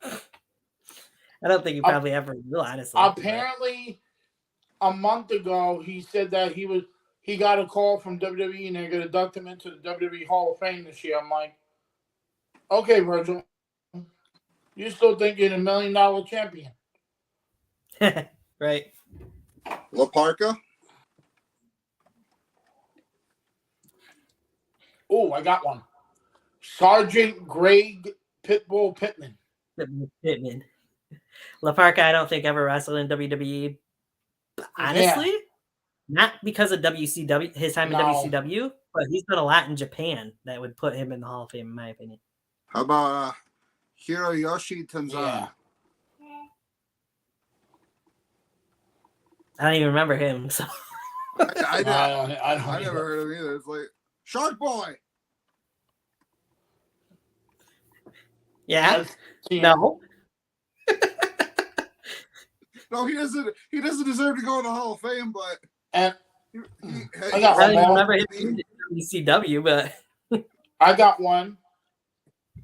I don't think he probably ever will, honestly. Apparently, a month ago, he said that he got a call from WWE and they're going to induct him into the WWE Hall of Fame this year. I'm like, okay, Virgil, you still think you're a $1 million champion? Right. La Parka? Oh, I got one. Sergeant Greg Pitbull Pittman. Pittman. La Parka, I don't think ever wrestled in WWE. Honestly, not because of WCW, his time in WCW, but he's done a lot in Japan that would put him in the Hall of Fame, in my opinion. How about Hiroyoshi Tenzan? Yeah. I don't even remember him. So I I never heard of him either. It's like Shark Boy. yeah, no, No, he doesn't. He doesn't deserve to go in the Hall of Fame, but And I don't even remember him in WCW, but I got one.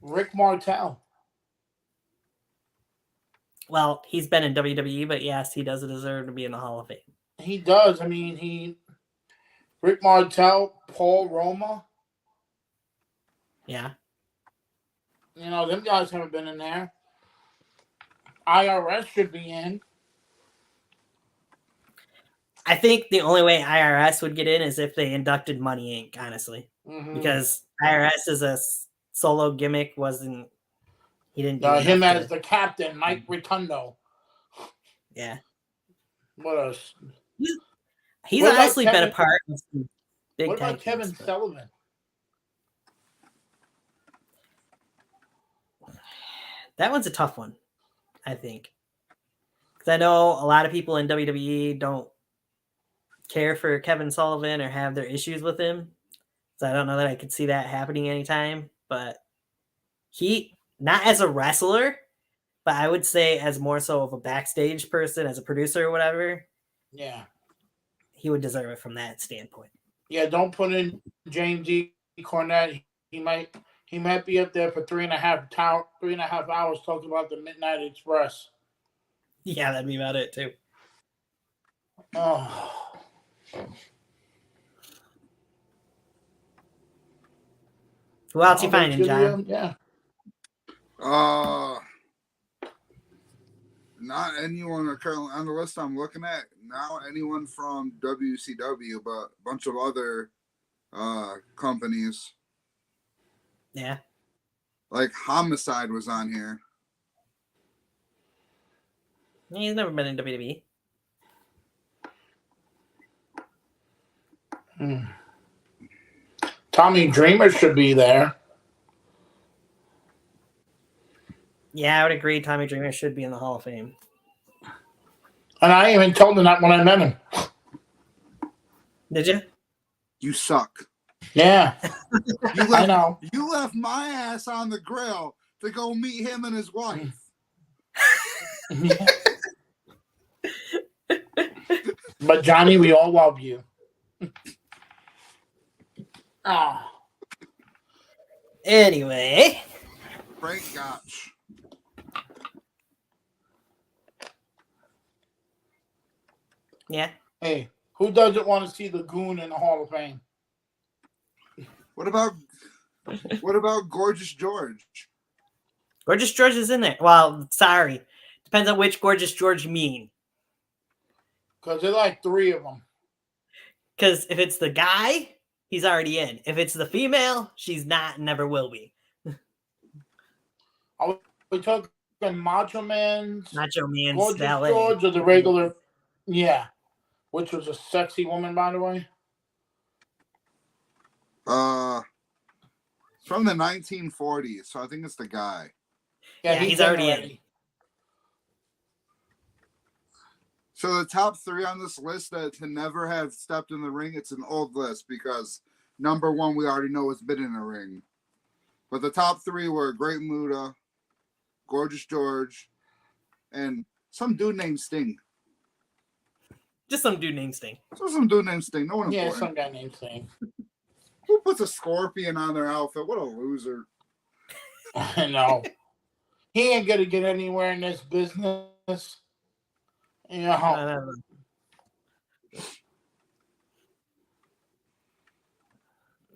Rick Martel. well, he's been in WWE, but yes, he does deserve to be in the Hall of Fame. He does. I mean, Rick Martel, Paul Roma. Yeah. You know, them guys haven't been in there. IRS should be in. I think the only way IRS would get in is if they inducted Money Inc., honestly. Mm-hmm. Because IRS is a solo gimmick, he didn't do Him enough as the captain, Mike Rotundo. Yeah. What else? He's What about honestly been Kevin- a part of some big What about tag Kevin teams, but Sullivan? that one's a tough one, I think. Because I know a lot of people in WWE don't care for Kevin Sullivan or have their issues with him. So I don't know that I could see that happening anytime. But he, not as a wrestler, but I would say as more so of a backstage person, as a producer or whatever, Yeah. he would deserve it from that standpoint. Yeah, don't put in James E. Cornette. He might be up there for 3.5 hours talking about the Midnight Express. Yeah, that'd be about it too. Oh. Who else you finding, John? Yeah. Not anyone currently on the list I'm looking at now. Anyone from WCW, but a bunch of other companies. Yeah. Like Homicide was on here. He's never been in WWE. Tommy Dreamer should be there. Yeah, I would agree. Tommy Dreamer should be in the Hall of Fame. And I even told him that when I met him. Did you? You suck. Yeah. I know. You left my ass on the grill to go meet him and his wife. But Johnny, we all love you. Oh. Anyway. Frank Gotch. Yeah. Hey, who doesn't want to see the Goon in the Hall of Fame? What about Gorgeous George? Gorgeous George is in there. Well, sorry. Depends on which Gorgeous George you mean. Because there's like 3 of them. Because if it's the guy, he's already in. If it's the female, she's not, never will be. We talk Macho Man's Macho Man's Gorgeous valet. George or the regular? Yeah. Which was a sexy woman, by the way. It's from the 1940s, so I think it's the guy. Yeah, he's already in. So the top 3 on this list that to never have stepped in the ring, it's an old list because number 1 we already know has been in a ring. But the top 3 were Great Muta, Gorgeous George, and some dude named Sting. Just some dude named Sting. So some dude named Sting. No one Yeah, important. some guy named Sting. Who puts a scorpion on their outfit? What a loser. I know. He ain't gonna get anywhere in this business. You know. I don't know.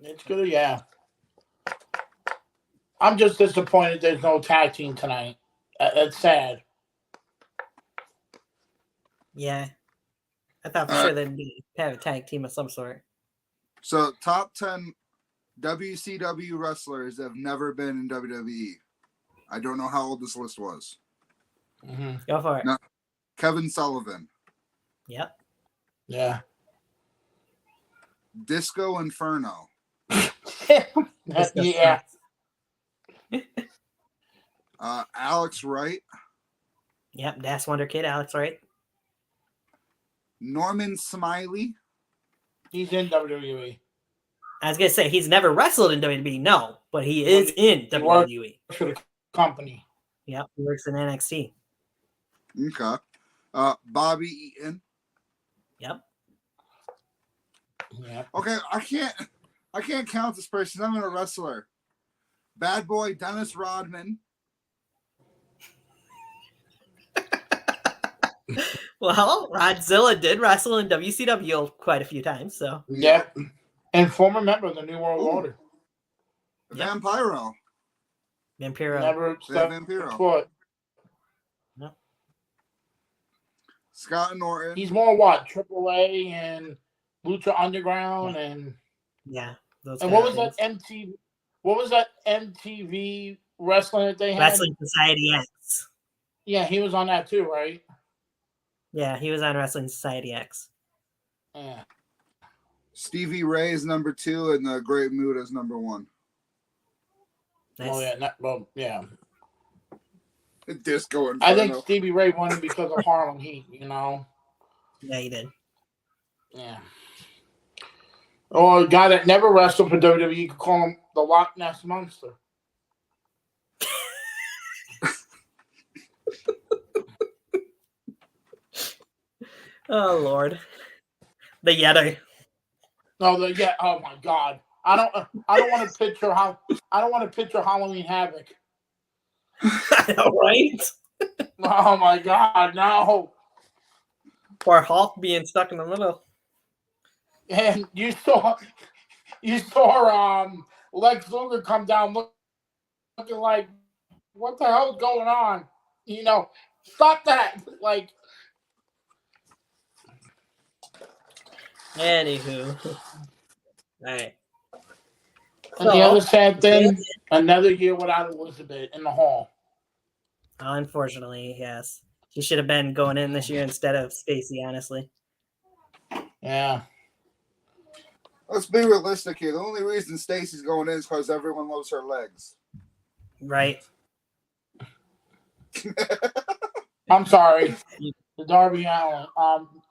It's good, yeah. I'm just disappointed there's no tag team tonight. That's sad. Yeah. I thought for sure they'd have a tag team of some sort. So top 10 WCW wrestlers that have never been in WWE. I don't know how old this list was. Mm-hmm. Go for it. No. Kevin Sullivan. Yep. Yeah. Disco Inferno. Yeah. Alex Wright. Yep. Das Wonder Kid, Alex Wright. Norman Smiley. He's in WWE. I was gonna say he's never wrestled in WWE, no, but he is in WWE. Works for the company. Yep, he works in NXT. Okay. Bobby Eaton. Yep. Yeah. Okay, I can't count this person. I'm a wrestler. Bad boy Dennis Rodman. Well, Rodzilla did wrestle in WCW quite a few times, so Yeah. And former member of the New World Order. Vampiro. Vampiro. Never stepped Vampiro. foot. No. Scott Norton. He's more what? AAA and Lucha Underground and those. what was that MTV? What was that MTV wrestling that they had? Wrestling Society X. Yeah, he was on that too, right? Yeah, he was on Wrestling Society X. Yeah. Stevie Ray is number 2 and the Great Muta is number 1. Nice. Oh yeah, yeah. Disco Inferno. I think Stevie Ray won it because of Harlem Heat. You know. Yeah, he did. Yeah. Or a guy that never wrestled for WWE, you could call him the Loch Ness Monster. Oh Lord, the Yeti. No, oh my God, I don't want to picture Halloween Havoc. I know, right? Oh my God, no. Or Hulk being stuck in the middle. And you saw Lex Luger come down looking like, what the hell is going on? You know, stop that. Like, Anywho. All right. and the other sad thing, another year without Elizabeth in the hall. Unfortunately, yes. She should have been going in this year instead of Stacy, honestly. Yeah. Let's be realistic here. The only reason Stacy's going in is because everyone loves her legs. Right. I'm sorry. The Darby Allin.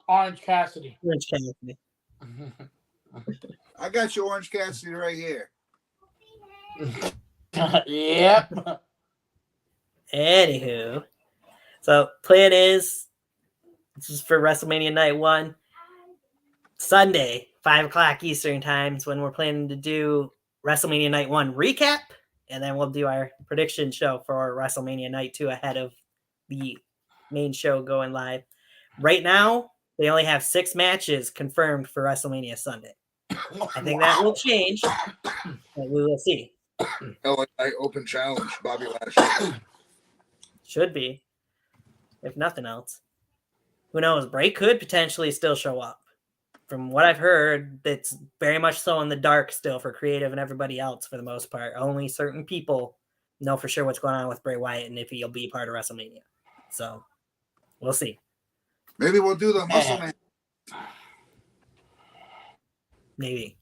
Orange Cassidy. Orange Cassidy. I got your Orange Cassidy right here. Yep. Anywho. So, plan is, this is for WrestleMania Night 1. Sunday, 5 o'clock Eastern time is when we're planning to do WrestleMania Night 1 recap. And then we'll do our prediction show for WrestleMania Night 2 ahead of the main show going live. Right now, they only have 6 matches confirmed for WrestleMania Sunday. I think that will change, but we will see. LA Open Challenge, Bobby Lashley. Should be, if nothing else. Who knows? Bray could potentially still show up. From what I've heard, it's very much so in the dark still for creative and everybody else for the most part. Only certain people know for sure what's going on with Bray Wyatt and if he'll be part of WrestleMania. So we'll see. Maybe we'll do the Muscle Man. Maybe.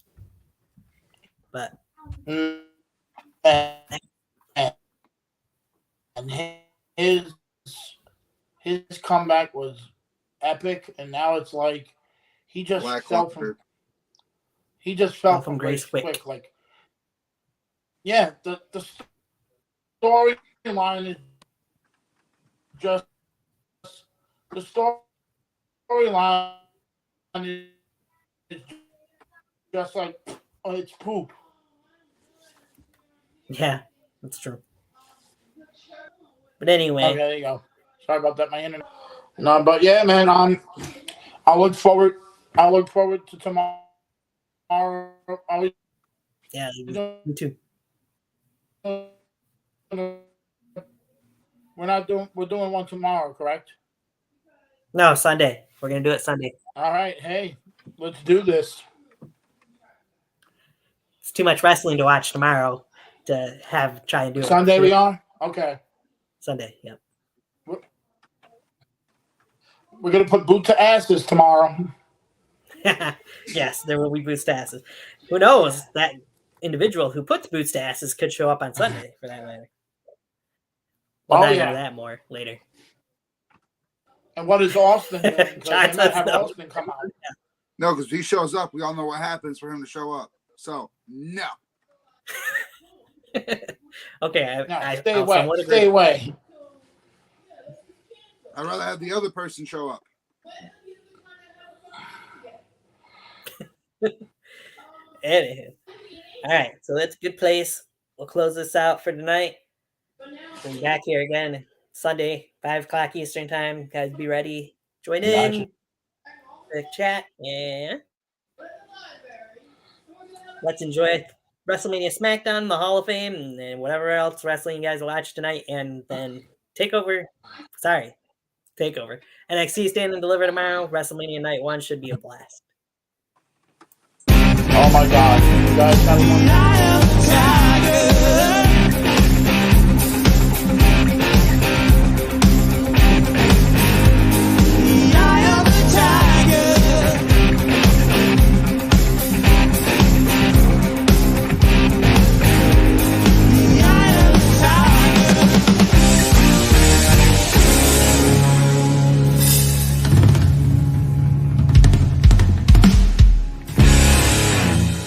But and his comeback was epic, and now it's like he just fell from grace quick. Like, yeah, the storyline is just the storyline is just like, oh, it's poop. yeah, that's true. But anyway, okay, there you go. Sorry about that, my internet. No, but yeah, man, I look forward to tomorrow. Yeah, me too. We're doing one tomorrow, correct? No, Sunday. We're gonna do it Sunday. All right, hey, let's do this. It's too much wrestling to watch tomorrow to try and do it. Sunday we are? Okay. Sunday, yeah. We're gonna put boot to asses tomorrow. Yes, there will be boots to asses. Who knows? That individual who puts boots to asses could show up on Sunday, for that matter. We'll dive into that more later. And what is Austin doing? Because they might have Austin come out. No, because if he shows up, we all know what happens for him to show up. So, no. Okay, stay away. Stay away. I'd rather have the other person show up. Anywho. All right, so that's a good place. We'll close this out for tonight. We'll be back here again Sunday, 5 o'clock Eastern time. Guys, be ready. Join in the chat, and let's enjoy WrestleMania SmackDown, the Hall of Fame, and then whatever else wrestling you guys watch tonight, and then Takeover. NXT Stand and Deliver tomorrow. WrestleMania Night 1 should be a blast. Oh my God. You guys have one.